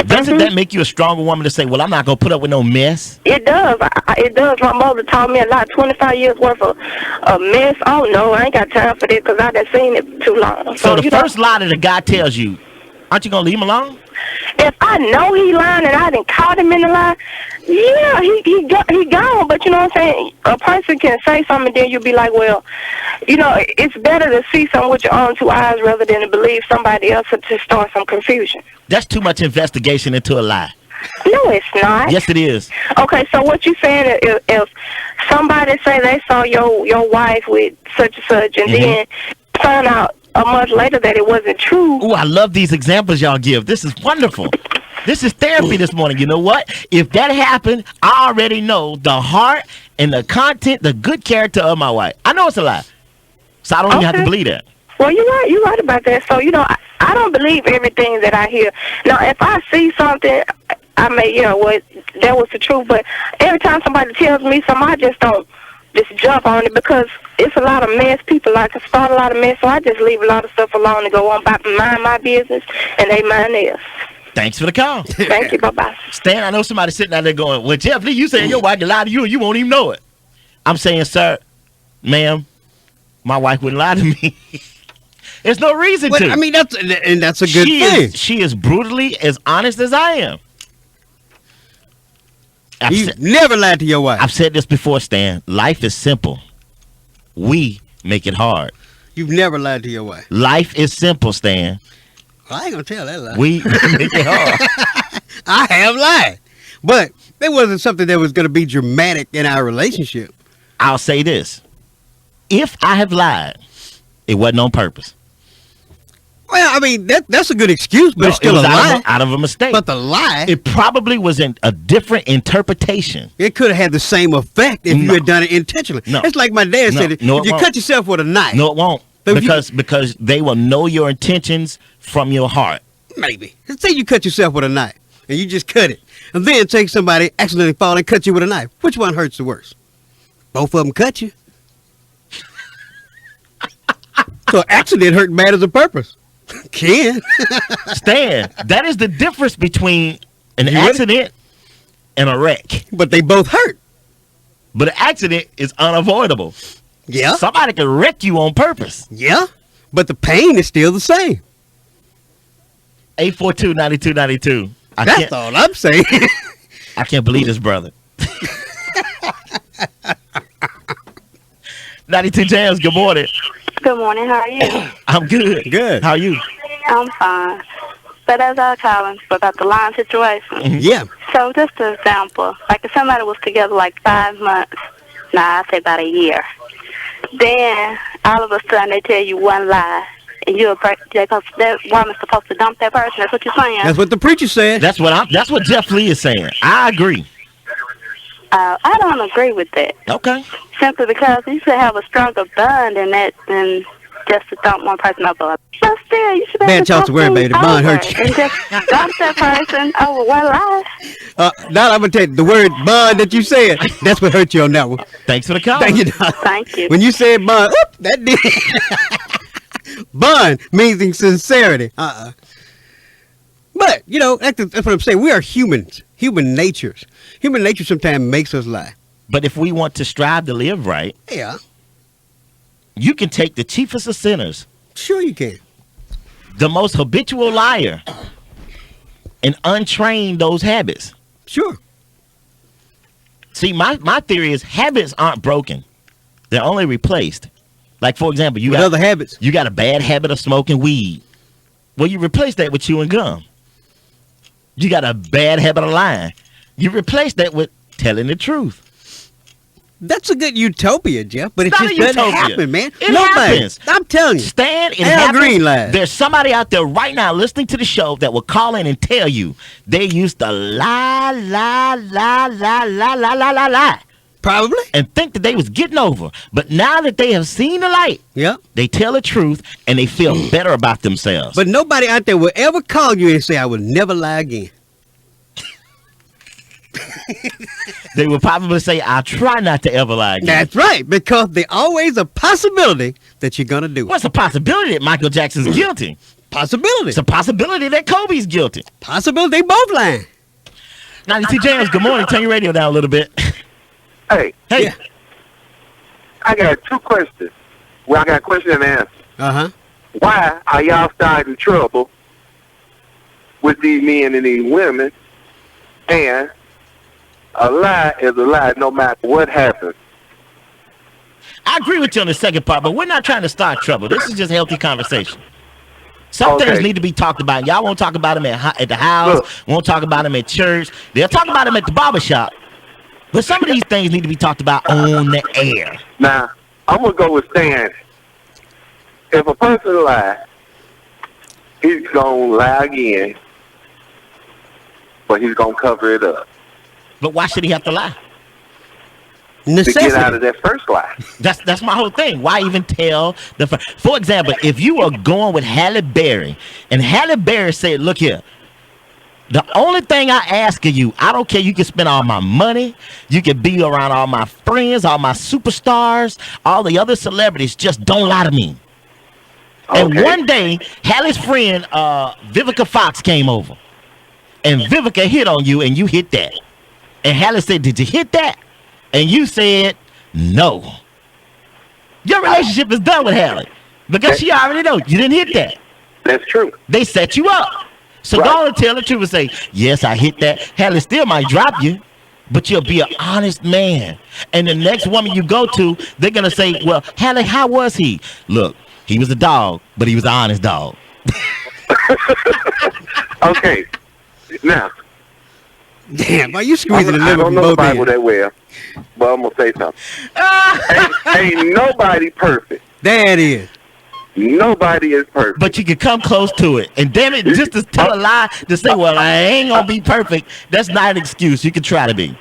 Speaker 2: doesn't that make you a stronger woman to say, well, I'm not going to put up with no mess?
Speaker 3: It does. It does. My mother taught me a lot. 25 years worth of mess. Oh, no, I ain't got time for that because I done seen it too long.
Speaker 2: So the
Speaker 3: you
Speaker 2: first lie that a guy tells you, aren't you going to leave him alone?
Speaker 3: if I know he lying and I done caught him in the lie, yeah, he gone. But you know what I'm saying? A person can say something and then you'll be like, well, you know, it's better to see something with your own two eyes rather than to believe somebody else to start some confusion.
Speaker 2: That's too much investigation into a lie.
Speaker 3: No, it's not.
Speaker 2: Yes, it is.
Speaker 3: Okay, so what you saying if somebody say they saw your wife with such and such and then find out a month later that it wasn't true.
Speaker 2: Ooh, I love these examples y'all give. This is wonderful. This is therapy this morning. You know what? If that happened, I already know the heart and the content, the good character of my wife. I know it's a lie. So I don't even have to believe that.
Speaker 3: Well, you're right about that. So, you know, I don't believe everything that I hear. Now, if I see something, I may, well, that was the truth. But every time somebody tells me something, I just don't just jump on it because it's a lot of mess. People like to start a lot of mess, so I just leave a lot of stuff alone and go on by mind my business, and they mind theirs.
Speaker 2: Thanks for the call.
Speaker 3: Thank you. Bye-bye.
Speaker 2: Stan, I know somebody sitting out there going, well, Jeff Lee, you saying your wife can lie to you and you won't even know it. I'm saying, sir, ma'am, my wife wouldn't lie to me. There's no reason to.
Speaker 1: I mean, that's a good thing.
Speaker 2: She is brutally as honest as I am.
Speaker 1: You never lied to your wife.
Speaker 2: I've said this before, Stan. Life is simple. We make it hard.
Speaker 1: You've never lied to your wife.
Speaker 2: Life is simple, Stan.
Speaker 1: Well, I ain't gonna tell that lie.
Speaker 2: We make it hard.
Speaker 1: I have lied, but it wasn't something that was gonna be dramatic in our relationship.
Speaker 2: I'll say this: if I have lied, it wasn't on purpose.
Speaker 1: Well, I mean that's a good excuse, but
Speaker 2: No,
Speaker 1: it's still
Speaker 2: it was
Speaker 1: a lie.
Speaker 2: out of a mistake.
Speaker 1: But the lie,
Speaker 2: it probably was in a different interpretation.
Speaker 1: it could have had the same effect if you had done it intentionally.
Speaker 2: No.
Speaker 1: It's like my dad said: if
Speaker 2: it
Speaker 1: you
Speaker 2: won't.
Speaker 1: cut yourself with a knife,
Speaker 2: No, it won't.
Speaker 1: So if
Speaker 2: Because they will know your intentions from your heart.
Speaker 1: maybe. Let's say you cut yourself with a knife and you just cut it, and then take somebody accidentally fall and cut you with a knife. Which one hurts the worst? Both of them cut you. So accident hurt bad as a purpose. Can.
Speaker 2: Stan, that is the difference between an
Speaker 1: You ready?
Speaker 2: accident and a wreck.
Speaker 1: But they both hurt.
Speaker 2: But an accident is unavoidable.
Speaker 1: Yeah.
Speaker 2: Somebody can wreck you on purpose.
Speaker 1: Yeah. But the pain is still the same.
Speaker 2: 842-9292.
Speaker 1: That's all I'm saying.
Speaker 2: I can't believe this, brother. 92 Jams, good morning.
Speaker 7: Good morning. How are you?
Speaker 2: I'm good.
Speaker 1: Good.
Speaker 2: How are you?
Speaker 7: I'm fine. But as I was calling about the line situation.
Speaker 1: Yeah.
Speaker 7: So just an example, like if somebody was together like 5 months, I'd say about a year. Then all of a sudden they tell you one lie, and that woman's supposed to dump that person. That's what you're saying.
Speaker 1: That's what the preacher said.
Speaker 2: That's what Jeff Lee is saying. I agree.
Speaker 7: I don't agree with that.
Speaker 2: Okay.
Speaker 7: Simply because you should have a stronger bond in that than just to dump one person over. But still, you should be
Speaker 1: Bad
Speaker 7: able to
Speaker 1: chance
Speaker 7: talk
Speaker 1: to worry, baby. The
Speaker 7: things
Speaker 1: bond
Speaker 7: over
Speaker 1: hurts you.
Speaker 7: and just dump that person over one lie.
Speaker 1: Now I'm gonna tell you the word bond that you said. That's what hurt you on that one.
Speaker 2: Thanks for the call.
Speaker 1: Thank you, Don.
Speaker 7: Thank you.
Speaker 1: When you said bond, that did. Bond means in sincerity. But that's what I'm saying. We are humans. Human natures. Human nature sometimes makes us lie.
Speaker 2: But if we want to strive to live right,
Speaker 1: Yeah,
Speaker 2: you can take the chiefest of sinners,
Speaker 1: sure you can.
Speaker 2: the most habitual liar, and untrain those habits.
Speaker 1: Sure.
Speaker 2: See, my theory is habits aren't broken. They're only replaced. Like, for example,
Speaker 1: With other habits.
Speaker 2: you got a bad habit of smoking weed. Well, you replace that with chewing gum. You got a bad habit of lying. You replace that with telling the truth.
Speaker 1: That's a good utopia, Jeff, but it
Speaker 2: Not
Speaker 1: just
Speaker 2: a
Speaker 1: doesn't
Speaker 2: utopia.
Speaker 1: happen, man.
Speaker 2: It
Speaker 1: Nobody.
Speaker 2: happens.
Speaker 1: I'm telling you.
Speaker 2: Stan, it
Speaker 1: Al
Speaker 2: happens.
Speaker 1: Green lies.
Speaker 2: There's somebody out there right now listening to the show that will call in and tell you they used to lie,
Speaker 1: Probably.
Speaker 2: and think that they was getting over. But now that they have seen the light,
Speaker 1: Yeah.
Speaker 2: they tell the truth and they feel better about themselves.
Speaker 1: But nobody out there will ever call you and say, I will never lie again.
Speaker 2: They will probably say, I'll try not to ever lie again.
Speaker 1: That's right, because there's always a possibility that you're going to do it.
Speaker 2: What's the possibility that Michael Jackson's guilty?
Speaker 1: Possibility.
Speaker 2: It's a possibility that Kobe's guilty.
Speaker 1: Possibility they both lying.
Speaker 2: 92 Jams, good morning. Turn your radio down a little bit.
Speaker 5: Hey,
Speaker 2: Hey,
Speaker 1: Yeah.
Speaker 5: I got 2 questions. Well, I got a question and answer.
Speaker 1: Uh-huh.
Speaker 5: Why are y'all starting trouble with these men and these women? And a lie is a lie no matter what happens.
Speaker 2: I agree with you on the second part, but we're not trying to start trouble. This is just healthy conversation. Some
Speaker 5: Okay.
Speaker 2: things need to be talked about. Y'all won't talk about them at the house.
Speaker 5: Look.
Speaker 2: Won't talk about them at church. They'll talk about them at the barbershop. But some of these things need to be talked about on the air.
Speaker 5: Now, I'm going to go with Stan. If a person lies, he's going to lie again, but he's going to cover it up
Speaker 2: But why should he have to lie?
Speaker 5: to get out
Speaker 1: Necessity.
Speaker 5: of that first lie.
Speaker 2: That's my whole thing. Why even tell the? For example, if you are going with Halle Berry, and Halle Berry said, "Look here, The only thing I ask of you, I don't care. You can spend all my money. You can be around all my friends, all my superstars, all the other celebrities. Just don't lie to me. And
Speaker 5: Okay.
Speaker 2: one day, Hallie's friend, Vivica Fox, came over. And Vivica hit on you, and you hit that. And Hallie said, did you hit that? And you said, no. Your relationship is done with Hallie. Because she already knows you didn't hit that.
Speaker 5: That's true.
Speaker 2: They set you up. So
Speaker 5: Right.
Speaker 2: go and tell the truth and say, yes, I hit that. Hallie still might drop you, but you'll be an honest man. And the next woman you go to, they're going to say, well, Hallie, how was he? Look, he was a dog, but he was an honest dog.
Speaker 5: Okay. Now,
Speaker 1: Damn, are you squeezing the
Speaker 5: I
Speaker 1: liver
Speaker 5: don't
Speaker 1: from
Speaker 5: know the
Speaker 1: both
Speaker 5: Bible
Speaker 1: ends?
Speaker 5: that well, but I'm going to say something. ain't nobody perfect.
Speaker 1: There it is.
Speaker 5: Nobody is perfect.
Speaker 2: But you can come close to it. And damn it, just to tell a lie, to say, well, I ain't going to be perfect, that's not an excuse. You can try to be.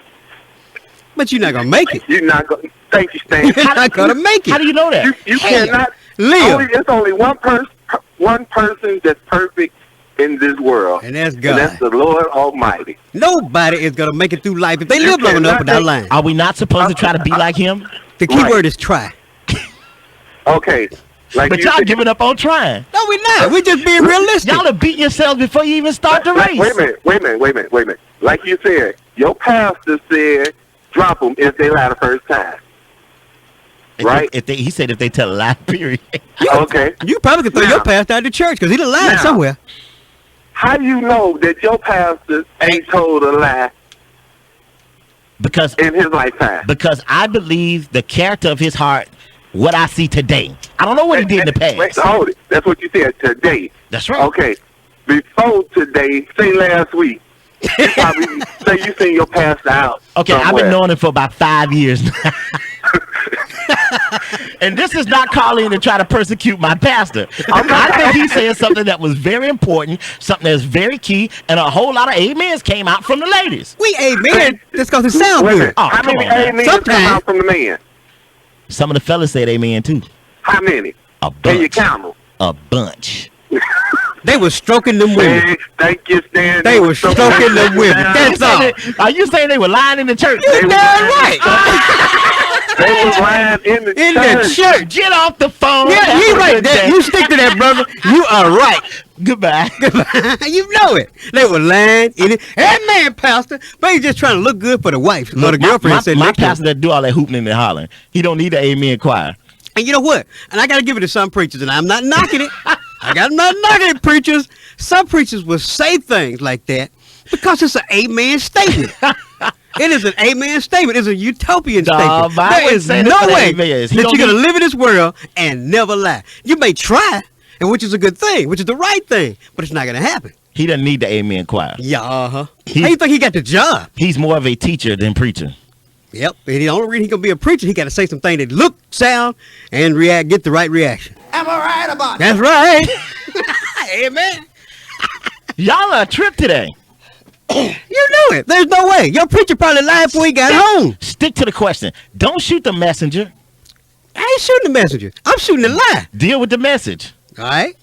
Speaker 1: But you're not gonna make it.
Speaker 5: You're not going to. Thank you, Stan.
Speaker 1: You're not gonna make
Speaker 2: How
Speaker 1: it.
Speaker 2: do you know that?
Speaker 5: You cannot.
Speaker 1: Live.
Speaker 5: It's only one person that's perfect in this world.
Speaker 1: And that's
Speaker 5: And
Speaker 1: God.
Speaker 5: that's the Lord Almighty.
Speaker 1: Nobody is gonna make it through life if they
Speaker 5: You
Speaker 1: live long enough
Speaker 5: cannot
Speaker 1: without
Speaker 5: make-
Speaker 1: lying.
Speaker 2: Are we not supposed to try to be like him?
Speaker 1: The key
Speaker 5: Right.
Speaker 1: word is try.
Speaker 5: Okay. Like
Speaker 2: But
Speaker 5: you
Speaker 2: y'all
Speaker 5: said-
Speaker 2: giving up on trying.
Speaker 1: No, we're not. We're just being realistic.
Speaker 2: Y'all are beating yourselves before you even start the race.
Speaker 5: Wait a minute. Like you said, your pastor said, drop them if they lie the first time. Right?
Speaker 2: He said if they tell a lie, period.
Speaker 5: Okay.
Speaker 1: You probably could throw
Speaker 5: Now-
Speaker 1: your pastor out of the church because he done lied
Speaker 5: Now-
Speaker 1: somewhere.
Speaker 5: How do you know that your pastor ain't told a lie
Speaker 2: Because
Speaker 5: in his lifetime?
Speaker 2: I believe the character of his heart, what I see today. I don't know what he did in the past.
Speaker 5: Wait, hold it. That's what you said, today.
Speaker 2: That's right.
Speaker 5: Okay. Before today, say last week. You probably say you seen your pastor out.
Speaker 2: Okay, I've
Speaker 5: somewhere.
Speaker 2: been knowing him for about 5 years now. And this is not calling to try to persecute my pastor. I think he said something that was very important, something that's very key, and a whole lot of amens came out from the ladies.
Speaker 1: We amen. Just because it sounds
Speaker 5: Wait a
Speaker 1: good.
Speaker 5: minute.
Speaker 2: Oh,
Speaker 5: How
Speaker 2: come
Speaker 5: many
Speaker 2: on, man.
Speaker 5: amens come
Speaker 1: Sometimes.
Speaker 5: out from the man?
Speaker 2: Some of the fellas said amen too.
Speaker 5: How many?
Speaker 2: A
Speaker 5: Can you
Speaker 2: bunch.
Speaker 5: count them?
Speaker 2: A bunch.
Speaker 1: They were stroking them women.
Speaker 5: Man, thank you, Stan.
Speaker 1: They were stroking them women. That's all.
Speaker 2: Are you saying they were lying in the church?
Speaker 5: They were
Speaker 1: Damn
Speaker 5: lying.
Speaker 1: right.
Speaker 5: They was lying in the
Speaker 1: In
Speaker 5: church.
Speaker 1: the church.
Speaker 2: Get off the phone.
Speaker 1: Yeah,
Speaker 2: Have
Speaker 1: you
Speaker 2: a
Speaker 1: right.
Speaker 2: good
Speaker 1: That,
Speaker 2: day.
Speaker 1: you stick to that, brother. You are right.
Speaker 2: Goodbye.
Speaker 1: You know it. They were lying in it. Amen, pastor. But he's just trying to look good for the wife. Or the girlfriend sitting
Speaker 2: my
Speaker 1: next to him.
Speaker 2: pastor that do all that hooping and hollering. He don't need the amen choir.
Speaker 1: And you know what? And I got to give it to some preachers, and I'm not knocking it. I'm not knocking it, preachers. Some preachers will say things like that because it's an amen statement. It is an amen statement. It's a utopian statement.
Speaker 2: but I
Speaker 1: There
Speaker 2: wouldn't
Speaker 1: is
Speaker 2: say
Speaker 1: no
Speaker 2: that's an
Speaker 1: way
Speaker 2: amen. He
Speaker 1: that you're
Speaker 2: don't
Speaker 1: going to
Speaker 2: need-
Speaker 1: live in this world and never lie. You may try, and which is a good thing, which is the right thing, but it's not going to happen.
Speaker 2: He doesn't need the amen choir.
Speaker 1: Yeah, uh-huh.
Speaker 2: He-
Speaker 1: How you think he got the job?
Speaker 2: He's more of a teacher than preacher.
Speaker 1: Yep. And the only reason he gonna be a preacher, he got to say some things that look, sound, and react, get the right reaction.
Speaker 9: Am I right about
Speaker 1: That's right. Amen.
Speaker 2: Y'all are a trip today.
Speaker 1: You knew it. There's no way. Your preacher probably lied before he got home.
Speaker 2: Stick to the question. Don't shoot the messenger.
Speaker 1: I ain't shooting the messenger. I'm shooting the lie.
Speaker 2: Deal with the message.
Speaker 1: All right.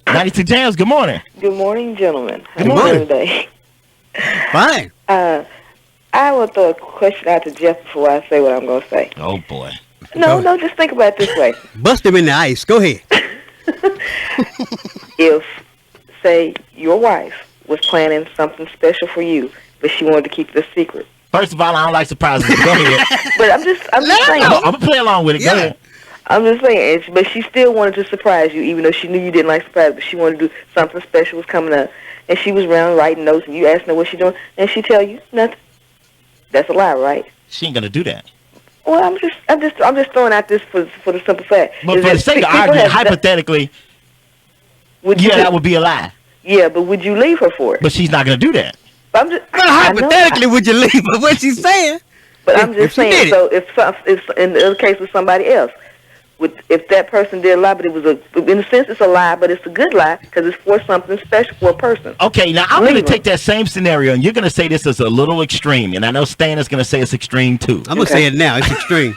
Speaker 2: 92 Jams, good morning.
Speaker 10: Good morning, gentlemen.
Speaker 1: Good morning.
Speaker 10: Today.
Speaker 1: Fine.
Speaker 10: I will throw a question out to Jeff before I say what I'm going to say.
Speaker 2: Oh, boy.
Speaker 10: No, just think about it this way.
Speaker 1: Bust him in the ice. Go ahead.
Speaker 10: If, say, your wife was planning something special for you, but she wanted to keep it a secret.
Speaker 2: First of all, I don't like surprises. Go ahead.
Speaker 10: But I'm just saying.
Speaker 2: I'm going to play along with it. Go
Speaker 1: Yeah.
Speaker 2: ahead.
Speaker 10: I'm just saying, but she still wanted to surprise you, even though she knew you didn't like surprise, but she wanted to do something special was coming up. And she was around writing notes, and you asking her what she doing, and she tell you nothing. That's a lie, right?
Speaker 2: She ain't going to do that.
Speaker 10: Well, I'm just throwing out this for the simple fact.
Speaker 2: But
Speaker 10: is
Speaker 2: for the
Speaker 10: that
Speaker 2: sake of
Speaker 10: people
Speaker 2: argument,
Speaker 10: have-
Speaker 2: hypothetically,
Speaker 10: would you
Speaker 2: yeah, that would be a lie.
Speaker 10: Yeah, but would you leave her for it?
Speaker 2: But she's not going to do that.
Speaker 10: I'm just,
Speaker 1: Well, hypothetically, would you leave her? What she's saying?
Speaker 10: But I'm
Speaker 1: if
Speaker 10: just
Speaker 1: she did
Speaker 10: saying.
Speaker 1: it.
Speaker 10: So if in the other case with somebody else, if that person did a lie, but it was in a sense it's a lie, but it's a good lie because it's for something special for a person.
Speaker 2: Okay, now I'm going to
Speaker 10: Leave her.
Speaker 2: take that same scenario, and you're going to say this is a little extreme, and I know Stan is going to say it's extreme too.
Speaker 1: I'm going to say it now. It's extreme.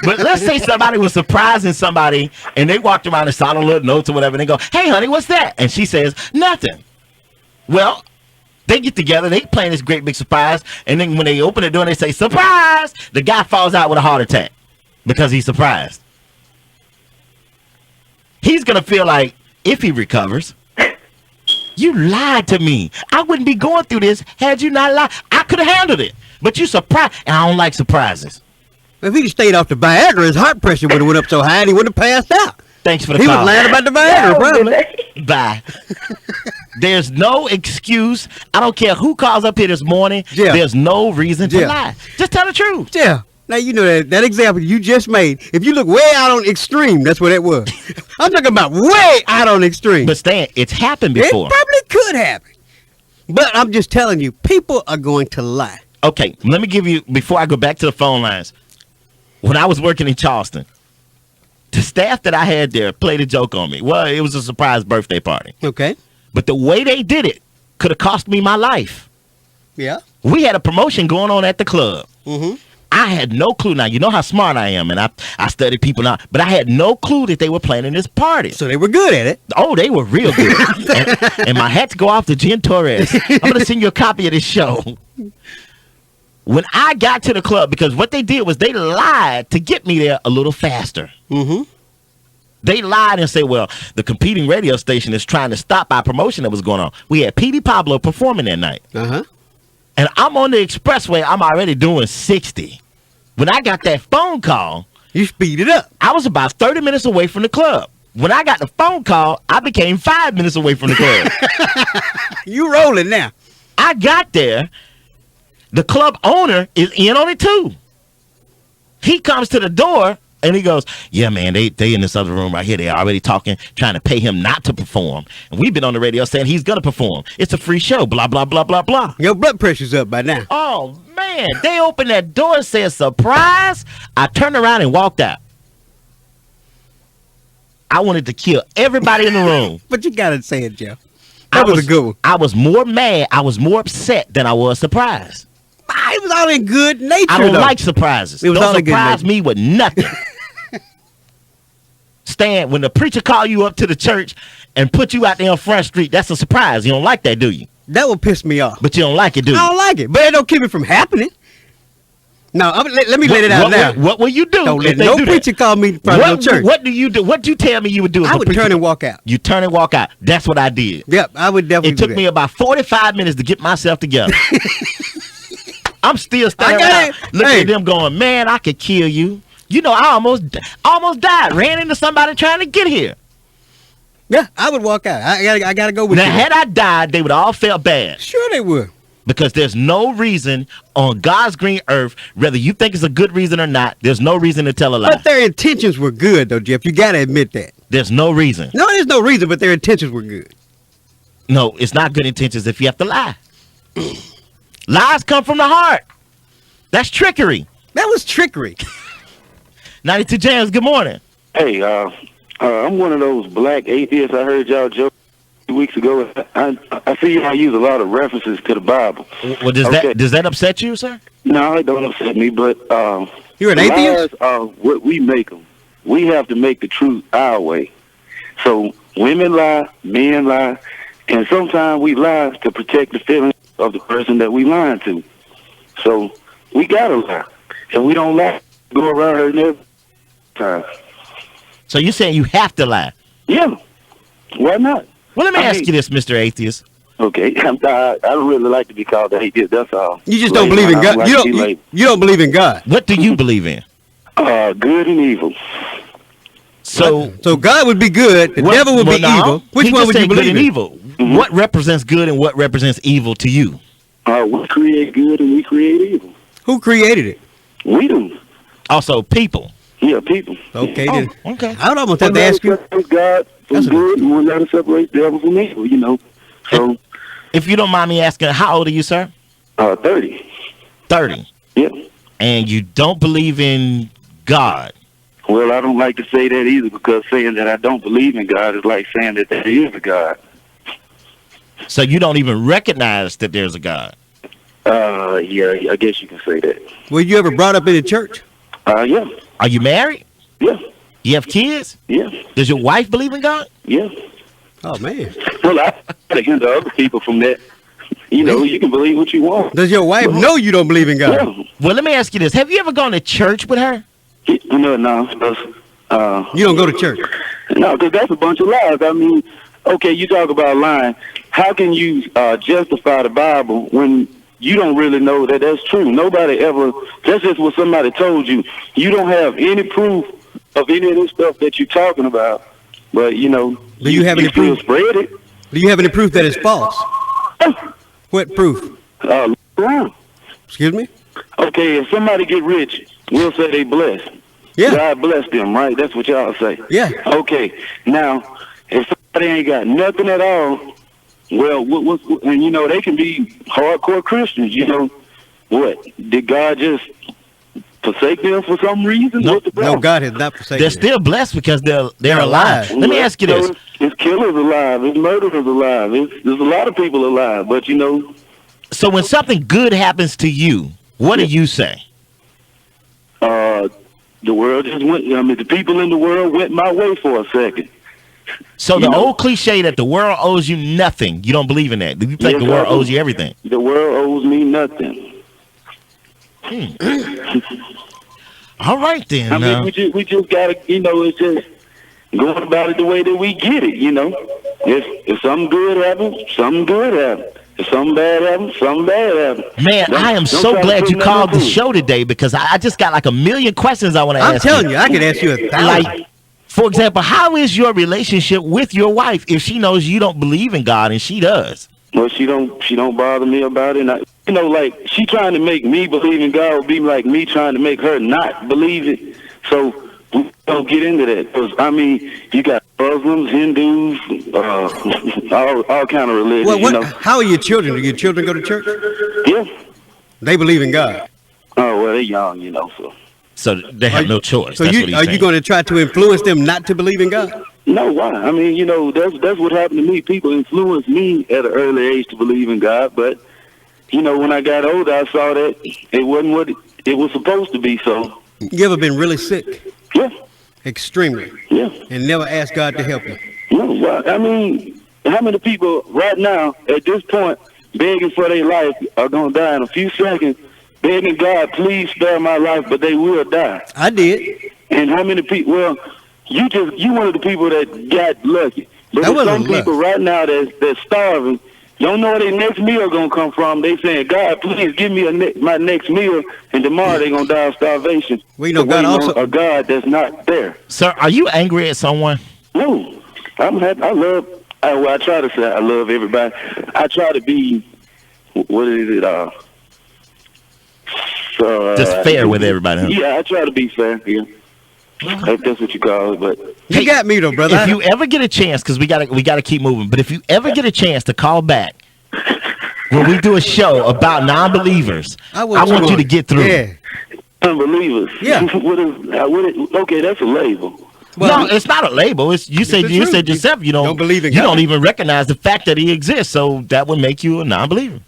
Speaker 2: But let's say somebody was surprising somebody, and they walked around and saw the little notes or whatever, and they go, "Hey, honey, what's that?" And she says, "Nothing." Well, They get together, they playing this great big surprise, and then when they open the door and they say, surprise! The guy falls out with a heart attack because he's surprised. He's going to feel like, if he recovers, you lied to me. I wouldn't be going through this had you not lied. I could have handled it, but you surprised, and I don't like surprises.
Speaker 1: If he'd stayed off the Viagra, his heart pressure would have went up so high and he wouldn't have passed out.
Speaker 2: Thanks for the
Speaker 1: He
Speaker 2: call.
Speaker 1: was lying about the Viagra, probably.
Speaker 2: Bye. There's no excuse. I don't care who calls up here this morning.
Speaker 1: Yeah.
Speaker 2: There's no reason to
Speaker 1: Yeah.
Speaker 2: lie. Just tell the truth.
Speaker 1: Yeah. Now, you know that example you just made. If you look way out on extreme, that's what it was. I'm talking about way out on extreme.
Speaker 2: But Stan, it's happened
Speaker 1: It
Speaker 2: before.
Speaker 1: probably could happen. But I'm just telling you, people are going to lie.
Speaker 2: Okay, let me give you, before I go back to the phone lines, when I was working in Charleston, the staff that I had there played a joke on me. Well, it was a surprise birthday party.
Speaker 1: Okay.
Speaker 2: But the way they did it could have cost me my life.
Speaker 1: Yeah.
Speaker 2: We had a promotion going on at the club.
Speaker 1: Mm-hmm.
Speaker 2: I had no clue. Now, you know how smart I am, and I studied people now, but I had no clue that they were planning this party.
Speaker 1: So they were good at it.
Speaker 2: Oh, they were real good. and my hat to go off to Jen Torres. I'm going to send you a copy of this show. When I got to the club, because what they did was they lied to get me there a little faster.
Speaker 1: Mm-hmm.
Speaker 2: They lied and said, well, the competing radio station is trying to stop our promotion that was going on. We had Petey Pablo performing that night.
Speaker 1: Uh-huh.
Speaker 2: And I'm on the expressway. I'm already doing 60. When I got that phone call,
Speaker 1: you speeded up.
Speaker 2: I was about 30 minutes away from the club. When I got the phone call, I became 5 minutes away from the club.
Speaker 1: You rolling now.
Speaker 2: I got there. The club owner is in on it too. He comes to the door and he goes, yeah, man, they in this other room right here. They already talking, trying to pay him not to perform. And we've been on the radio saying he's going to perform. It's a free show, blah, blah, blah, blah, blah.
Speaker 1: Your blood pressure's up by now.
Speaker 2: Oh, man. They opened that door and said, surprise. I turned around and walked out. I wanted to kill everybody in the room.
Speaker 1: But you got to say it, Jeff. That was a good one.
Speaker 2: I was more mad. I was more upset than I was surprised.
Speaker 1: It was all in good nature,
Speaker 2: I don't
Speaker 1: though.
Speaker 2: like surprises.
Speaker 1: It was
Speaker 2: Don't
Speaker 1: all in good
Speaker 2: surprise
Speaker 1: nature.
Speaker 2: me with nothing. Stan, when the preacher call you up to the church and put you out there on Front Street, that's a surprise. You don't like that, do you?
Speaker 1: That will piss me off.
Speaker 2: But you don't like it, do you?
Speaker 1: I don't like it, but it don't keep it from happening. No, let me let it out now.
Speaker 2: What will you do?
Speaker 1: Don't
Speaker 2: if
Speaker 1: let
Speaker 2: they
Speaker 1: no
Speaker 2: do that?
Speaker 1: preacher call me in front of no church.
Speaker 2: What do you do? What you tell me you would do? If
Speaker 1: I
Speaker 2: a
Speaker 1: would
Speaker 2: preacher-
Speaker 1: turn and walk out.
Speaker 2: You turn and walk out. That's what I did.
Speaker 1: Yep, I would definitely
Speaker 2: It took
Speaker 1: do
Speaker 2: me
Speaker 1: that.
Speaker 2: about 45 minutes to get myself together. I'm still standing
Speaker 1: I got
Speaker 2: out,
Speaker 1: it.
Speaker 2: looking
Speaker 1: Hey.
Speaker 2: at them going, man, I could kill you. You know, I almost died. Ran into somebody trying to get here.
Speaker 1: Yeah, I would walk out. I gotta go with
Speaker 2: Now,
Speaker 1: you.
Speaker 2: had I died, they would all felt bad.
Speaker 1: Sure they would.
Speaker 2: Because there's no reason on God's green earth, whether you think it's a good reason or not, there's no reason to tell a lie.
Speaker 1: But their intentions were good, though, Jeff. You gotta admit that.
Speaker 2: There's no reason.
Speaker 1: No, there's no reason, but their intentions were good.
Speaker 2: No, it's not good intentions if you have to lie. Lies come from the heart. That's trickery.
Speaker 1: That was trickery.
Speaker 2: 92 Jams, good morning.
Speaker 9: Hey, I'm one of those black atheists. I heard y'all joke a few weeks ago. I see y'all use a lot of references to the Bible.
Speaker 2: Well, does that upset you, sir?
Speaker 9: No, it don't upset me, but
Speaker 1: You're an atheist?
Speaker 9: lies are what we make them. We have to make the truth our way. So women lie, men lie, and sometimes we lie to protect the feelings of the person that we lying to. So we gotta lie. And we don't lie. Go around her every time.
Speaker 2: So you're saying you have to lie?
Speaker 9: Yeah. Why not?
Speaker 2: Well, let me
Speaker 9: I
Speaker 2: ask
Speaker 9: mean-
Speaker 2: you this, Mr. Atheist.
Speaker 9: Okay, I don't really like to be called an atheist. That's all.
Speaker 1: You just don't believe in God.
Speaker 9: Like
Speaker 1: You don't believe in God.
Speaker 2: What do you believe in?
Speaker 9: Good and evil.
Speaker 2: So
Speaker 1: God would be good. The devil would be
Speaker 2: no,
Speaker 1: evil. Which
Speaker 2: he
Speaker 1: one
Speaker 2: just
Speaker 1: would you
Speaker 2: said good
Speaker 1: believe
Speaker 2: and
Speaker 1: in?
Speaker 2: evil.
Speaker 9: Mm-hmm.
Speaker 2: What represents good and what represents evil to you?
Speaker 9: We create good and we create evil.
Speaker 1: Who created it?
Speaker 9: We do.
Speaker 2: Also, people.
Speaker 9: Yeah, people.
Speaker 1: Okay, then.
Speaker 2: Okay.
Speaker 1: I would almost have to ask you.
Speaker 9: Separate God from
Speaker 1: That's
Speaker 9: good, and one let us separate devil from evil. You know. So
Speaker 2: If you don't mind me asking, how old are you, sir?
Speaker 9: 30.
Speaker 2: 30.
Speaker 9: Yeah.
Speaker 2: And you don't believe in God.
Speaker 9: Well, I don't like to say that either, because saying that I don't believe in God is like saying that there is a God.
Speaker 2: So you don't even recognize that there's a God.
Speaker 9: Yeah, I guess you can say that.
Speaker 1: Were you ever brought up in the church?
Speaker 9: Yeah.
Speaker 2: Are you married?
Speaker 9: Yeah.
Speaker 2: You have kids?
Speaker 9: Yeah.
Speaker 2: Does your wife believe in God?
Speaker 9: Yeah.
Speaker 1: Oh, man.
Speaker 9: Well, I try to hinder other people from that. You know, you can believe what you want.
Speaker 1: Does your wife know you don't believe in God?
Speaker 9: Yeah.
Speaker 2: Well, let me ask you this: have you ever gone to church with her?
Speaker 9: No.
Speaker 1: You don't go to church.
Speaker 9: No, because that's a bunch of lies. I mean, okay, you talk about lying. How can you justify the Bible when you don't really know that that's true? Nobody ever, that's just what somebody told you. You don't have any proof of any of this stuff that you're talking about. But, you know,
Speaker 1: Do you have any
Speaker 9: still
Speaker 1: proof?
Speaker 9: spread it.
Speaker 1: Do you have any proof that it's false? What proof?
Speaker 9: Around.
Speaker 1: Excuse me?
Speaker 9: Okay, if somebody get rich, we'll say they blessed.
Speaker 1: Yeah.
Speaker 9: God bless them, right? That's what y'all say.
Speaker 1: Yeah.
Speaker 9: Okay. Now, if somebody ain't got nothing at all, well, and you know, they can be hardcore Christians, you know. What? Did God just forsake them for some reason?
Speaker 2: No,
Speaker 1: No, God has not forsaken
Speaker 2: They're
Speaker 1: them.
Speaker 2: still blessed because they're alive. Let me ask you
Speaker 9: So
Speaker 2: this:
Speaker 9: it's killers alive, it's murderers alive, there's a lot of people alive, but you know.
Speaker 2: so when something good happens to you, what do you say?
Speaker 9: The world just went, I mean, the people in the world went my way for a second.
Speaker 2: So the
Speaker 9: You know-
Speaker 2: old cliche that the world owes you nothing, you don't believe in that. Do you think
Speaker 9: Yes,
Speaker 2: the world
Speaker 9: I do.
Speaker 2: owes you everything?
Speaker 9: The world owes me nothing.
Speaker 2: All right then.
Speaker 9: I mean, we just gotta, you know, it's just going about it the way that we get it, you know. If something good happens, something good happens. If something bad happens, something bad happens.
Speaker 2: Man,
Speaker 9: Don't-
Speaker 2: I am
Speaker 9: don't
Speaker 2: so
Speaker 9: try to
Speaker 2: glad
Speaker 9: put
Speaker 2: you
Speaker 9: nothing
Speaker 2: called the
Speaker 9: into it.
Speaker 2: show today because I just got like a million questions I want to
Speaker 1: I'm
Speaker 2: ask
Speaker 1: telling you, I could ask you 1,000.
Speaker 2: Like, for example, how is your relationship with your wife if she knows you don't believe in God and she does?
Speaker 9: Well, she don't bother me about it. And you know, like, she trying to make me believe in God would be like me trying to make her not believe it. So we don't get into that. Because, I mean, you got Muslims, Hindus, all kind of religions,
Speaker 1: Well,
Speaker 9: you know.
Speaker 1: how are your children? Do your children go to church?
Speaker 9: Yeah.
Speaker 1: They believe in God.
Speaker 9: Oh, well, they're young, you know, so.
Speaker 2: So they have no choice.
Speaker 1: So
Speaker 2: That's what
Speaker 1: you
Speaker 2: he's
Speaker 1: are you
Speaker 2: saying.
Speaker 1: going to try to influence them not to believe in God?
Speaker 9: No, why? I mean, you know, that's what happened to me. People influenced me at an early age to believe in God, but, you know, when I got older, I saw that it wasn't what it was supposed to be, so.
Speaker 1: You ever been really sick?
Speaker 9: Yeah.
Speaker 1: Extremely.
Speaker 9: Yeah.
Speaker 1: And never asked God to help you?
Speaker 9: No, why? I mean, how many people right now, at this point, begging for their life are going to die in a few seconds, begging God, please spare my life, but they will die.
Speaker 1: I did.
Speaker 9: And how many people, well, you one of the people that got lucky. But
Speaker 1: That
Speaker 9: there's
Speaker 1: wasn't
Speaker 9: some people right now that's starving, don't know where their next meal going to come from. They saying, God, please give me my next meal, and tomorrow they going to die of starvation.
Speaker 1: Well, you know,
Speaker 9: They're
Speaker 1: God
Speaker 9: waiting
Speaker 1: also-
Speaker 9: on a God that's not there.
Speaker 2: Sir, are you angry at someone?
Speaker 9: No, I'm happy. I try to say I love everybody. I try to be, what is it,
Speaker 2: Just fair with everybody, huh?
Speaker 9: Yeah, I try to be fair, yeah. If that's what you call it, but.
Speaker 1: You got me though, brother.
Speaker 2: If you ever get a chance, because we gotta keep moving, but if you ever get a chance to call back when we do a show about non-believers, I want you to get through.
Speaker 1: Yeah.
Speaker 9: Unbelievers.
Speaker 1: Yeah.
Speaker 9: Okay, that's a label.
Speaker 2: No, it's not a label. It's you said
Speaker 1: the
Speaker 2: you
Speaker 1: truth.
Speaker 2: said yourself you don't
Speaker 1: believe in
Speaker 2: you
Speaker 1: God.
Speaker 2: don't even recognize the fact that he exists, so that would make you a non-believer.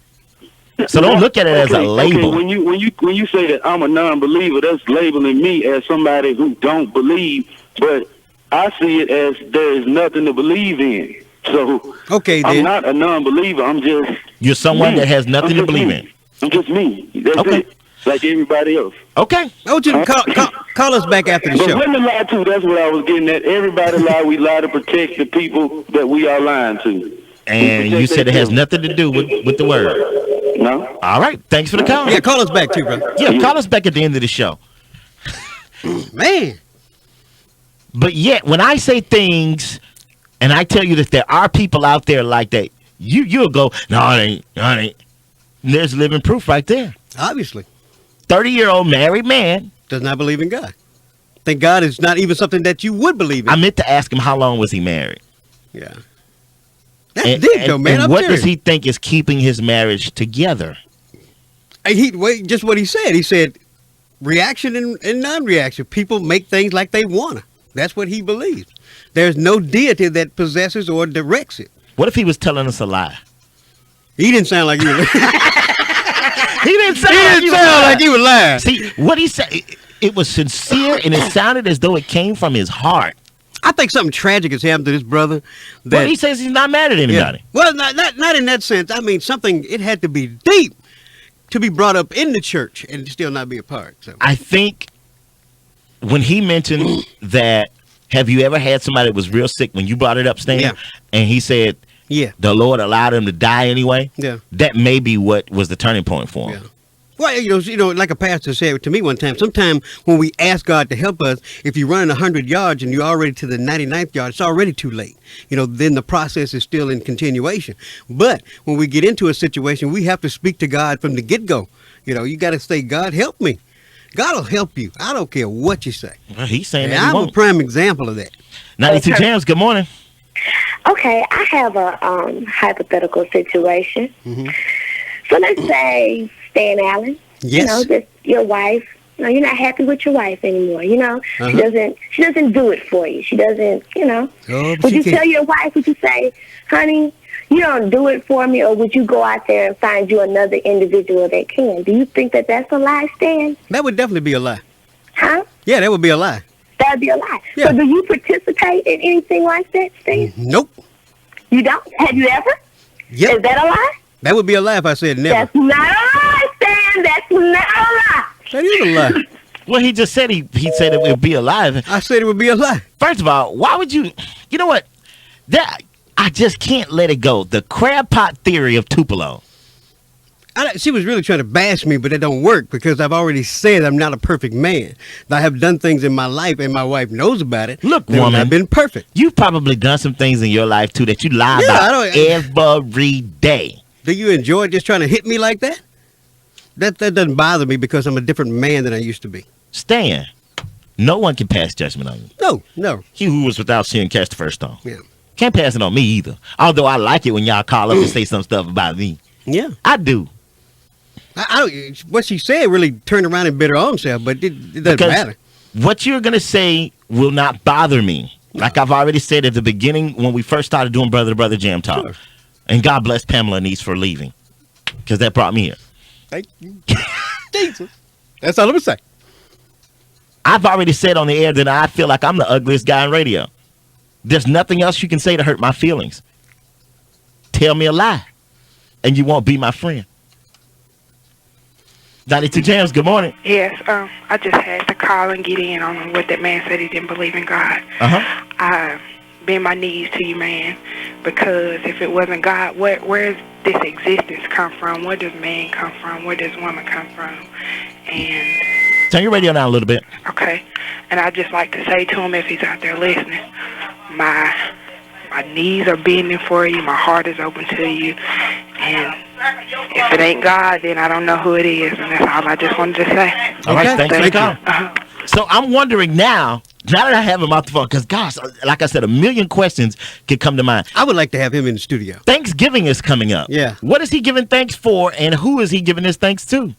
Speaker 2: So don't look at it as a label.
Speaker 9: Okay, when you say that I'm a non-believer, that's labeling me as somebody who don't believe. But I see it as there is nothing to believe in. So
Speaker 1: okay,
Speaker 9: I'm
Speaker 1: then.
Speaker 9: not a non-believer. I'm just
Speaker 2: You're someone
Speaker 9: me.
Speaker 2: that has nothing
Speaker 9: I'm
Speaker 2: to
Speaker 9: just
Speaker 2: believe
Speaker 9: me.
Speaker 2: in.
Speaker 9: I'm just me. That's
Speaker 2: Okay.
Speaker 9: it. Like everybody else.
Speaker 2: Okay.
Speaker 1: I want you to call us back after the
Speaker 9: But
Speaker 1: show.
Speaker 9: women lie too. That's what I was getting at. Everybody lie. We lie to protect the people that we are lying to.
Speaker 2: And you said it has nothing to do with the word.
Speaker 9: No.
Speaker 2: All right. Thanks for the call.
Speaker 1: Yeah, call us back too, brother.
Speaker 2: Yeah, call us back at the end of the show.
Speaker 1: Man.
Speaker 2: But yet, when I say things, and I tell you that there are people out there like that, you'll go, no, it ain't. And there's living proof right there.
Speaker 1: Obviously.
Speaker 2: 30-year-old married man.
Speaker 1: Does not believe in God. Think God is not even something that you would believe in.
Speaker 2: I meant to ask him how long was he married.
Speaker 1: Yeah. That's deep, though, man.
Speaker 2: And
Speaker 1: I'm
Speaker 2: what
Speaker 1: serious.
Speaker 2: does he think is keeping his marriage together?
Speaker 1: Just what he said. He said reaction and non-reaction. People make things like they want to. That's what he believes. There's no deity that possesses or directs it.
Speaker 2: What if he was telling us a lie?
Speaker 1: He didn't sound like he was
Speaker 2: He didn't sound
Speaker 1: like he was lying.
Speaker 2: See, what he said, it was sincere and it sounded as though it came from his heart.
Speaker 1: I think something tragic has happened to this brother. That,
Speaker 2: Well, he says he's not mad at anybody.
Speaker 1: Well, not in that sense. I mean, it had to be deep to be brought up in the church and still not be a part. So.
Speaker 2: I think when he mentioned that, have you ever had somebody that was real sick when you brought it up, Stan?
Speaker 1: Yeah.
Speaker 2: And he said,
Speaker 1: Yeah.
Speaker 2: the Lord allowed him to die anyway.
Speaker 1: Yeah.
Speaker 2: That may be what was the turning point for him.
Speaker 1: Yeah. Well, you know, like a pastor said to me one time, sometime when we ask God to help us, if you're running 100 yards and you're already to the 99th yard, it's already too late. You know, then the process is still in continuation. But when we get into a situation, we have to speak to God from the get-go. You know, you got to say, God, help me. God will help you. I don't care what you say.
Speaker 2: Well, he's saying
Speaker 1: And
Speaker 2: that he
Speaker 1: I'm a
Speaker 2: won't.
Speaker 1: prime example of that.
Speaker 2: 92 Jams, good morning.
Speaker 7: Okay, I have a hypothetical situation.
Speaker 1: Mm-hmm.
Speaker 7: So let's say Stan Allen,
Speaker 1: Yes.
Speaker 7: you know, just your wife. You know, you're not happy with your wife anymore. You know,
Speaker 1: Uh-huh.
Speaker 7: she doesn't do it for you. She doesn't, you know.
Speaker 1: Oh, but
Speaker 7: Would
Speaker 1: she
Speaker 7: you
Speaker 1: can't.
Speaker 7: tell your wife? Would you say, honey, you don't do it for me, or would you go out there and find you another individual that can? Do you think that that's a lie, Stan?
Speaker 1: That would definitely be a lie.
Speaker 7: Huh?
Speaker 1: Yeah, that would be a lie.
Speaker 7: That'd be a lie.
Speaker 1: Yeah.
Speaker 7: So do you participate in anything like that, Stan?
Speaker 1: Nope.
Speaker 7: You don't? Have you ever?
Speaker 1: Yep.
Speaker 7: Is that a lie?
Speaker 1: That would be a lie if I said never.
Speaker 7: That's not a lie, Stan. That's not a lie.
Speaker 1: That is a lie.
Speaker 2: Well, he just said he said it would be alive.
Speaker 1: I said it would be a lie.
Speaker 2: First of all, why would you? You know what? That I just can't let it go. The crab pot theory of Tupelo.
Speaker 1: She was really trying to bash me, but that don't work because I've already said I'm not a perfect man. I have done things in my life, and my wife knows about it.
Speaker 2: Look,
Speaker 1: that
Speaker 2: woman,
Speaker 1: I've been perfect.
Speaker 2: You've probably done some things in your life too that you lie
Speaker 1: Yeah,
Speaker 2: about every day.
Speaker 1: Do you enjoy just trying to hit me like that? That doesn't bother me because I'm a different man than I used to be.
Speaker 2: Stan, no one can pass judgment on you.
Speaker 1: No.
Speaker 2: He who was without sin cast the first stone.
Speaker 1: Yeah.
Speaker 2: Can't pass it on me either. Although I like it when y'all call up and say some stuff about me.
Speaker 1: Yeah.
Speaker 2: I do.
Speaker 1: I don't. What she said really turned around and bit her own self, but it doesn't
Speaker 2: Because
Speaker 1: matter.
Speaker 2: what you're going to say will not bother me. Like I've already said at the beginning when we first started doing Brother to Brother Jam Talk.
Speaker 1: Sure.
Speaker 2: And God bless Pamela Niece for leaving. Because that brought me here.
Speaker 1: Thank you. Jesus. That's all I'm going to say.
Speaker 2: I've already said on the air that I feel like I'm the ugliest guy on radio. There's nothing else you can say to hurt my feelings. Tell me a lie, and you won't be my friend. 92 Jams, good morning.
Speaker 11: Yes, I just had to call and get in on what that man said. He didn't believe in God.
Speaker 2: Uh-huh.
Speaker 11: I bend my knees to you, man, because if it wasn't God, where does this existence come from? Where does man come from? Where does woman come from? And
Speaker 2: Turn your radio down a little bit.
Speaker 11: okay, and I'd just like to say to him, if he's out there listening, my knees are bending for you. My heart is open to you, and if it ain't God, then I don't know who it is, and that's all I just wanted to say.
Speaker 2: All right, thanks for the call.
Speaker 11: Uh-huh.
Speaker 2: So I'm wondering now that I have him off the phone, because gosh, like I said, a million questions could come to mind.
Speaker 1: I would like to have him in the studio.
Speaker 2: Thanksgiving is coming up.
Speaker 1: Yeah.
Speaker 2: What is he giving thanks for, and who is he giving his thanks to?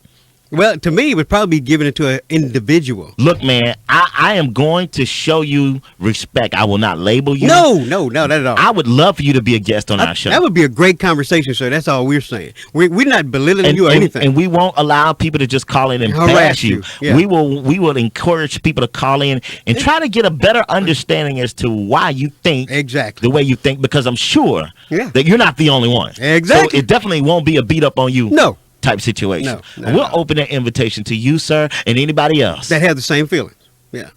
Speaker 1: Well, to me, it would probably be giving it to an individual.
Speaker 2: Look, man, I am going to show you respect. I will not label you.
Speaker 1: No, not at all.
Speaker 2: I would love for you to be a guest on our show.
Speaker 1: That would be a great conversation, sir. That's all we're saying. We're not belittling you or anything.
Speaker 2: And we won't allow people to just call in and
Speaker 1: Harass
Speaker 2: bash you.
Speaker 1: you. Yeah.
Speaker 2: We will encourage people to call in and try to get a better understanding as to why you think
Speaker 1: exactly
Speaker 2: the way you think, because I'm sure
Speaker 1: Yeah.
Speaker 2: that you're not the only one.
Speaker 1: Exactly.
Speaker 2: So it definitely won't be a beat up on you.
Speaker 1: No.
Speaker 2: Type situation.
Speaker 1: No,
Speaker 2: We'll open that invitation to you, sir, and anybody else
Speaker 1: that have the same feelings. Yeah.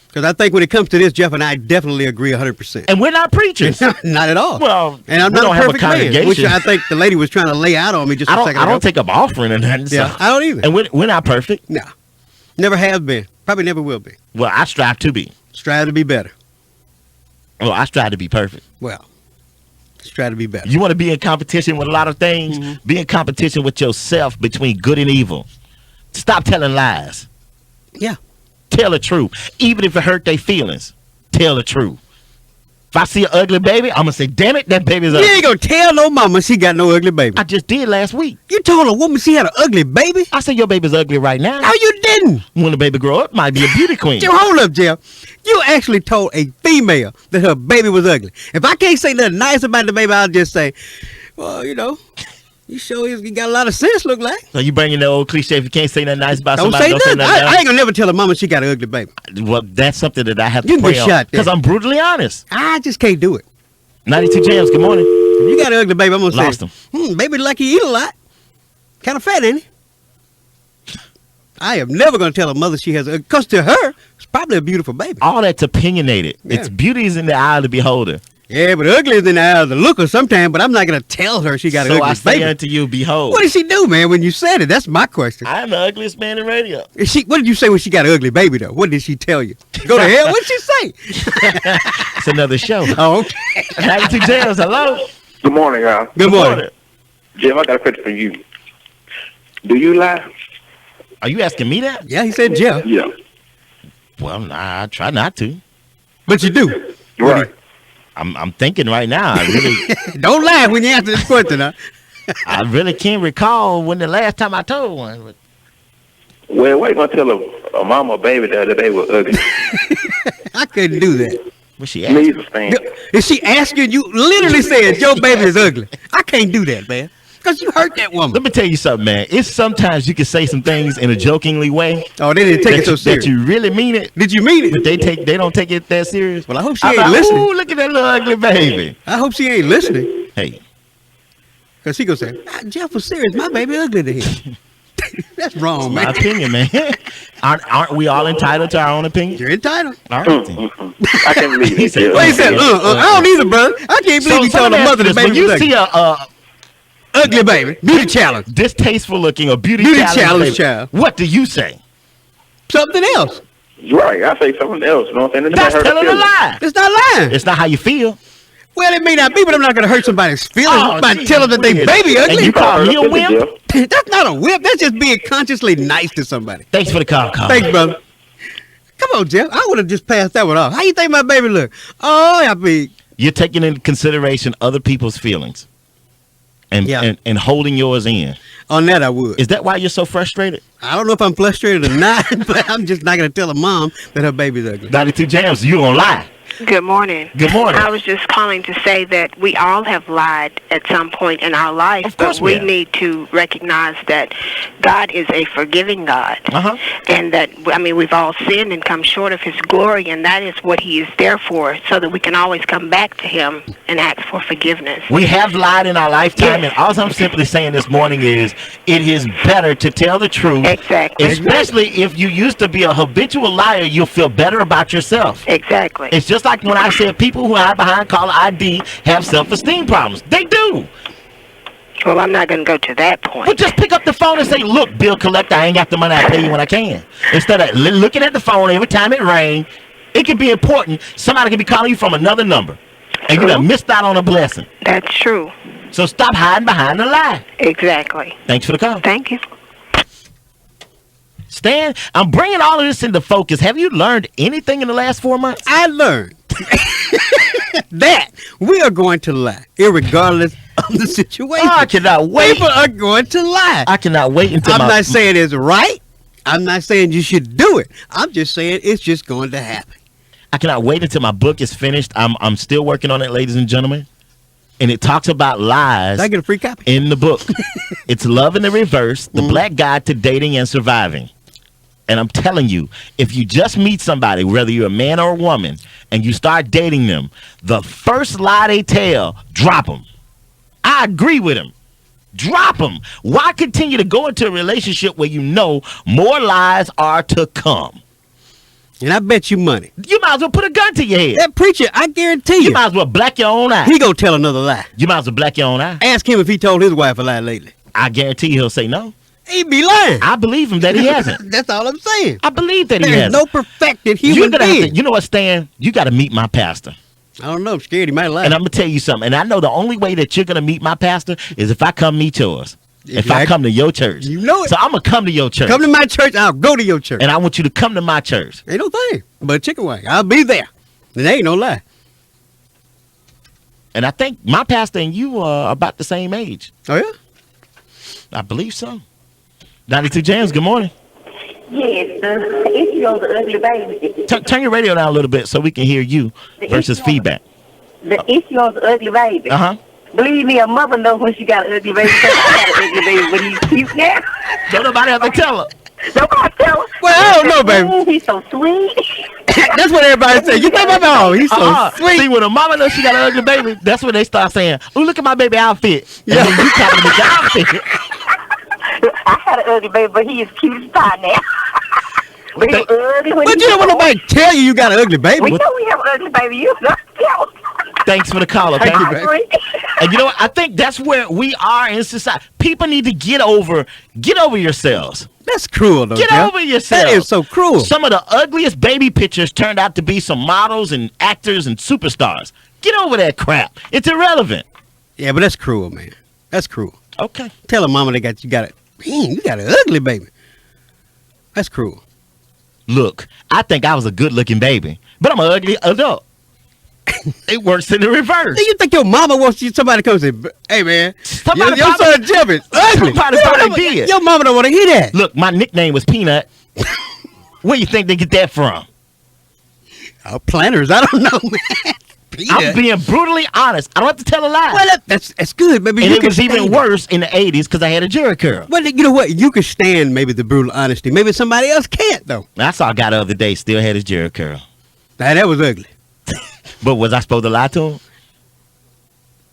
Speaker 1: Because I think when it comes to this, Jeff and I definitely agree 100%.
Speaker 2: And we're not preachers.
Speaker 1: Not at all.
Speaker 2: Well,
Speaker 1: and I'm
Speaker 2: we
Speaker 1: not
Speaker 2: don't
Speaker 1: a
Speaker 2: have a
Speaker 1: perfect man,
Speaker 2: congregation.
Speaker 1: which I think the lady was trying to lay out on me just a second
Speaker 2: I
Speaker 1: ago.
Speaker 2: don't take up offering or nothing.
Speaker 1: Yeah,
Speaker 2: So.
Speaker 1: I don't either.
Speaker 2: And we're not perfect.
Speaker 1: No. Never have been. Probably never will be.
Speaker 2: Well, I strive to be.
Speaker 1: Strive to be better.
Speaker 2: Well, I strive to be perfect.
Speaker 1: Well, let's try to be better.
Speaker 2: You want to be in competition with a lot of things?
Speaker 1: Mm-hmm.
Speaker 2: Be in competition with yourself between good and evil. Stop telling lies.
Speaker 1: Yeah.
Speaker 2: Tell the truth. Even if it hurt their feelings, tell the truth. If I see an ugly baby, I'm going to say, damn it, that baby's
Speaker 1: You
Speaker 2: ugly.
Speaker 1: ain't going to tell no mama she got no ugly baby.
Speaker 2: I just did last week.
Speaker 1: You told a woman she had an ugly baby?
Speaker 2: I said, your baby's ugly right now.
Speaker 1: No, you didn't.
Speaker 2: When the baby grow up, might be a beauty queen.
Speaker 1: Hold up, Jeff. You actually told a female that her baby was ugly. If I can't say nothing nice about the baby, I'll just say, well, you know, You sure you got a lot of sense, look like.
Speaker 2: So you bringing the old cliche, if you can't say nothing nice about
Speaker 1: Don't
Speaker 2: somebody,
Speaker 1: say
Speaker 2: don't say
Speaker 1: nothing.
Speaker 2: nothing
Speaker 1: I ain't gonna never tell a mama she got an ugly baby.
Speaker 2: Well, that's something that I have
Speaker 1: You
Speaker 2: to
Speaker 1: can
Speaker 2: pray
Speaker 1: get
Speaker 2: on.
Speaker 1: shot there.
Speaker 2: Because I'm brutally honest.
Speaker 1: I just can't do it.
Speaker 2: 92 Jams, good morning.
Speaker 1: If you got an ugly baby, I'm gonna
Speaker 2: Lost
Speaker 1: say,
Speaker 2: him.
Speaker 1: baby like you eat a lot. Kind of fat, ain't he? I am never gonna tell a mother she has because to her, it's probably a beautiful baby.
Speaker 2: All that's opinionated.
Speaker 1: Yeah.
Speaker 2: It's beauty is in the eye of the beholder.
Speaker 1: Yeah, but ugly is in the eye of the looker sometimes, but I'm not gonna tell her she got an
Speaker 2: So
Speaker 1: ugly
Speaker 2: I say
Speaker 1: baby.
Speaker 2: unto you, behold.
Speaker 1: What did she do, man, when you said it? That's my question.
Speaker 2: I am the ugliest man in radio.
Speaker 1: What did you say when she got an ugly baby, though? What did she tell you? Go to hell? What did she say?
Speaker 2: It's another show.
Speaker 1: Oh, okay.
Speaker 2: 92 Jams, hello.
Speaker 5: Good morning, y'all.
Speaker 1: Good morning.
Speaker 5: Jim, I got a question for you. Do you lie?
Speaker 2: Are you asking me that?
Speaker 1: Yeah, he said Jeff.
Speaker 5: Yeah.
Speaker 2: Well, nah, I try not to.
Speaker 1: But you do.
Speaker 5: Right.
Speaker 2: I'm thinking right now. I really,
Speaker 1: Don't lie when you answer this question, huh?
Speaker 2: I really can't recall when the last time I told one. But
Speaker 5: Well, what you gonna tell a mama or baby that they were ugly?
Speaker 1: I couldn't do that.
Speaker 2: what she asked?
Speaker 5: Needs a stand.
Speaker 1: Is she asking you? Literally said your baby is ugly. I can't do that, man. Because you hurt that woman.
Speaker 2: Let me tell you something, man. It's sometimes you can say some things in a jokingly way.
Speaker 1: Oh, they didn't take it so serious.
Speaker 2: That you really mean it.
Speaker 1: Did you mean it?
Speaker 2: But they don't take it that serious.
Speaker 1: Well, I hope she
Speaker 2: I'm
Speaker 1: ain't
Speaker 2: like,
Speaker 1: listening.
Speaker 2: ooh, look at that little ugly baby.
Speaker 1: I hope she ain't listening.
Speaker 2: Hey,
Speaker 1: Because she going to say, Jeff was serious. My baby ugly to him. That's wrong,
Speaker 2: my
Speaker 1: man.
Speaker 2: opinion, man. aren't we all entitled to our own opinion?
Speaker 1: You're entitled.
Speaker 2: All right. then.
Speaker 5: I can't believe
Speaker 2: He
Speaker 5: it.
Speaker 2: said,
Speaker 1: Well, he said, I don't either, brother. I can't believe you
Speaker 2: so
Speaker 1: told
Speaker 2: let
Speaker 1: a
Speaker 2: me
Speaker 1: mother
Speaker 2: ask
Speaker 1: the
Speaker 2: you this.
Speaker 1: baby
Speaker 2: When you
Speaker 1: was
Speaker 2: see
Speaker 1: ugly.
Speaker 2: a
Speaker 1: Ugly baby. Beauty challenge.
Speaker 2: distasteful looking or beauty
Speaker 1: Challenge
Speaker 2: baby,
Speaker 1: child.
Speaker 2: what do you say?
Speaker 1: Something else.
Speaker 5: Right. I say something else. You know what I'm saying?
Speaker 2: That's telling a lie.
Speaker 1: It's not lying.
Speaker 2: It's not how you feel.
Speaker 1: Well, it may not be, but I'm not going to hurt somebody's feelings
Speaker 2: Oh,
Speaker 1: by
Speaker 2: geez,
Speaker 1: telling them that they
Speaker 2: weird.
Speaker 1: baby
Speaker 2: And
Speaker 1: ugly.
Speaker 2: you call me a
Speaker 5: Jeff.
Speaker 2: wimp?
Speaker 1: That's not a whip. That's just being consciously nice to somebody.
Speaker 2: Thanks for the call.
Speaker 1: Thanks, brother. Come on, Jeff. I would have just passed that one off. How you think my baby look? Oh, I mean,
Speaker 2: You're taking into consideration other people's feelings and,
Speaker 1: Yeah.
Speaker 2: and holding yours in.
Speaker 1: on that I would.
Speaker 2: Is that why you're so frustrated?
Speaker 1: I don't know if I'm frustrated or not, but I'm just not going to tell a mom that her baby's ugly.
Speaker 2: 92 Jams, you gonna lie.
Speaker 11: Good morning.
Speaker 2: Good morning.
Speaker 11: I was just calling to say that we all have lied at some point in our life,
Speaker 2: Of course
Speaker 11: but
Speaker 2: we
Speaker 11: we
Speaker 2: have.
Speaker 11: need to recognize that God is a forgiving God,
Speaker 2: Uh-huh.
Speaker 11: and that, I mean, we've all sinned and come short of His glory, and that is what He is there for, so that we can always come back to Him and ask for forgiveness.
Speaker 2: We have lied in our lifetime, and all I'm simply saying this morning is it is better to tell the truth.
Speaker 11: Exactly.
Speaker 2: Especially if you used to be a habitual liar, you'll feel better about yourself.
Speaker 11: Exactly.
Speaker 2: It's just like when I said people who hide behind caller ID have self-esteem problems. They do.
Speaker 11: Well, I'm not going to go to that point.
Speaker 2: But just pick up the phone and say, look, bill collector, I ain't got the money, I pay you when I can. Instead of looking at the phone every time it rings, it can be important. Somebody can be calling you from another number, and you done missed out on a blessing.
Speaker 11: That's true.
Speaker 2: So stop hiding behind the lie.
Speaker 11: Exactly.
Speaker 2: Thanks for the call.
Speaker 11: Thank you.
Speaker 2: Stan, I'm bringing all of this into focus. Have you learned anything in the last 4 months?
Speaker 1: I learned that we are going to lie, irregardless of the situation.
Speaker 2: Oh, I cannot wait.
Speaker 1: People are going to lie.
Speaker 2: I cannot wait until
Speaker 1: I'm not saying it's right. I'm not saying you should do it. I'm just saying it's just going to happen.
Speaker 2: I cannot wait until my book is finished. I'm still working on it, ladies and gentlemen. And it talks about lies
Speaker 1: Did I get a free copy?
Speaker 2: in the book. It's Love in the Reverse, the Black Guide to Dating and Surviving. And I'm telling you, if you just meet somebody, whether you're a man or a woman, and you start dating them, the first lie they tell, drop them. I agree with them. Drop them. Why continue to go into a relationship where you know more lies are to come?
Speaker 1: And I bet you money.
Speaker 2: You might as well put a gun to your head.
Speaker 1: That preacher, I guarantee
Speaker 2: You
Speaker 1: you,
Speaker 2: might as well black your own eye.
Speaker 1: he gonna tell another lie.
Speaker 2: You might as well black your own eye.
Speaker 1: Ask him if he told his wife a lie lately.
Speaker 2: I guarantee he'll say no.
Speaker 1: He be lying.
Speaker 2: I believe him that he hasn't.
Speaker 1: That's all I'm saying.
Speaker 2: I believe that he
Speaker 1: There's
Speaker 2: hasn't.
Speaker 1: no perfected
Speaker 2: You're
Speaker 1: human
Speaker 2: gonna have to,
Speaker 1: being.
Speaker 2: you know what, Stan? You got to meet my pastor.
Speaker 1: I don't know. I'm scared he might lie.
Speaker 2: And I'm going to tell you something. And I know the only way that you're going to meet my pastor is if I come meet yours. If I come to your church.
Speaker 1: You know it.
Speaker 2: So I'm going to come to your church.
Speaker 1: Come to my church, I'll go to your church.
Speaker 2: And I want you to come to my church.
Speaker 1: Ain't no thing. But chicken wing, I'll be there. And there ain't no lie.
Speaker 2: And I think my pastor and you are about the same age.
Speaker 1: Oh, yeah?
Speaker 2: I believe so. 92 James, good morning.
Speaker 7: Yes, the issue of the ugly baby.
Speaker 2: Turn your radio down a little bit so we can hear you versus feedback.
Speaker 7: The issue of the ugly baby.
Speaker 2: Uh-huh.
Speaker 7: Believe me, a mother knows when she got an ugly baby. 'Cause I had an ugly baby, but he's cute now.
Speaker 2: Don't nobody have to tell her.
Speaker 7: Nobody tell her.
Speaker 1: Well, I don't know, baby.
Speaker 7: Ooh, he's so sweet.
Speaker 1: That's what everybody say. You think about oh, he's so sweet.
Speaker 2: See, when a mama knows she got an ugly baby, that's when they start saying, "Oh, look at my baby outfit." And
Speaker 1: Yeah.
Speaker 2: then you compliment the outfit.
Speaker 7: I had an ugly baby, but he is cute as pie now. But he was ugly when
Speaker 1: But
Speaker 7: he
Speaker 1: you don't
Speaker 7: was
Speaker 1: want nobody to tell you got an ugly baby.
Speaker 7: We know we have an ugly baby. You don't tell.
Speaker 2: Thanks for the call, okay?
Speaker 1: Thank you, baby.
Speaker 2: And you know what? I think that's where we are in society. People need to get over yourselves.
Speaker 1: That's cruel, though.
Speaker 2: Get
Speaker 1: Jeff.
Speaker 2: over yourself.
Speaker 1: That is so cruel.
Speaker 2: Some of the ugliest baby pictures turned out to be some models and actors and superstars. Get over that crap. It's irrelevant.
Speaker 1: Yeah, but that's cruel, man. That's cruel.
Speaker 2: Okay.
Speaker 1: Tell a mama you got it. Man, you got an ugly baby. That's cruel.
Speaker 2: Look, I think I was a good-looking baby, but I'm an ugly adult. It works in the reverse.
Speaker 1: Do you think your mama wants you? Somebody comes and say, "Hey, man,
Speaker 2: Somebody
Speaker 1: your
Speaker 2: probably-
Speaker 1: son Jeff is ugly."
Speaker 2: Somebody
Speaker 1: You don't
Speaker 2: probably
Speaker 1: know-
Speaker 2: did.
Speaker 1: Your mama don't want to hear that.
Speaker 2: Look, my nickname was Peanut. Where you think they get that from?
Speaker 1: Oh, planners. I don't know, man. Peter.
Speaker 2: I'm being brutally honest. I don't have to tell a lie.
Speaker 1: Well, that's good, baby.
Speaker 2: And
Speaker 1: You
Speaker 2: it
Speaker 1: can
Speaker 2: was even
Speaker 1: stand
Speaker 2: worse in the 80s because I had a Jerry curl.
Speaker 1: Well, you know what? You can stand maybe the brutal honesty. Maybe somebody else can't, though.
Speaker 2: I saw a guy the other day still had his Jerry curl.
Speaker 1: Now, that was ugly.
Speaker 2: But was I supposed to lie to him?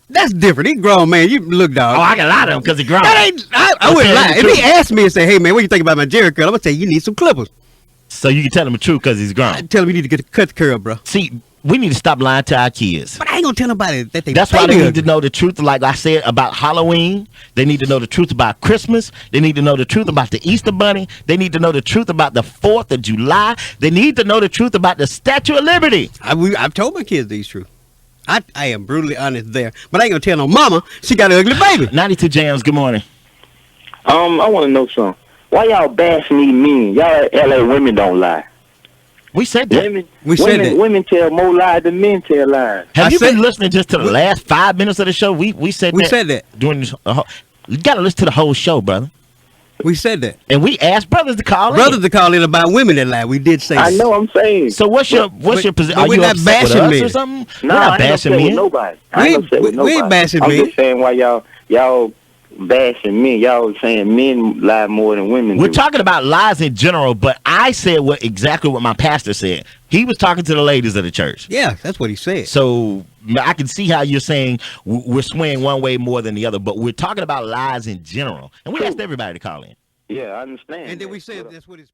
Speaker 1: That's different. He grown, man. You look, dog.
Speaker 2: Oh, I can lie to him because he grown.
Speaker 1: That ain't, I wouldn't lie. If he asked me and say, "Hey, man, what you think about my Jerry curl?" I'm going to say, "You need some clippers."
Speaker 2: So you can tell him the truth because he's grown.
Speaker 1: I tell him you need to cut the curl, bro.
Speaker 2: See, we need to stop lying to our kids.
Speaker 1: But I ain't going to tell nobody that they
Speaker 2: That's why
Speaker 1: baby
Speaker 2: they need
Speaker 1: ugly.
Speaker 2: to know the truth, like I said, about Halloween. They need to know the truth about Christmas. They need to know the truth about the Easter Bunny. They need to know the truth about the 4th of July. They need to know the truth about the Statue of Liberty.
Speaker 1: I've told my kids these truth. I am brutally honest there. But I ain't going to tell no mama she got an ugly baby.
Speaker 2: 92 Jams, good morning.
Speaker 9: I want to know something. Why y'all bashing these men? Y'all LA women don't lie.
Speaker 2: We said that.
Speaker 9: Women tell more lies than men tell lies.
Speaker 2: Have you been listening just to the last 5 minutes of the show? We said
Speaker 1: We
Speaker 2: that.
Speaker 1: said that.
Speaker 2: During this, you got to listen to the whole show, brother.
Speaker 1: We said that.
Speaker 2: And we asked brothers to call in.
Speaker 1: Brothers to call in about women that lie. We did say
Speaker 9: I know I'm saying.
Speaker 2: So what's your position?
Speaker 1: but
Speaker 2: Are
Speaker 1: we're
Speaker 2: you
Speaker 1: not
Speaker 2: upset with
Speaker 1: bashing
Speaker 2: us
Speaker 1: men.
Speaker 2: or something?
Speaker 9: No,
Speaker 2: We're
Speaker 9: I
Speaker 2: not
Speaker 9: ain't
Speaker 2: bashing
Speaker 9: upset with
Speaker 2: men.
Speaker 9: nobody.
Speaker 1: We
Speaker 9: I ain't
Speaker 1: ain't-
Speaker 9: upset with
Speaker 1: we
Speaker 9: nobody.
Speaker 1: ain't bashing
Speaker 9: I'm
Speaker 1: men.
Speaker 9: just saying why y'all bashing men. Y'all saying men lie more than women
Speaker 2: We're
Speaker 9: do.
Speaker 2: talking about lies in general, but I said exactly what my pastor said. He was talking to the ladies of the church.
Speaker 1: Yeah, that's what he said.
Speaker 2: So I can see how you're saying we're swaying one way more than the other, but we're talking about lies in general. And we asked everybody to call in.
Speaker 9: Yeah, I understand.
Speaker 1: And then we said that's what it's.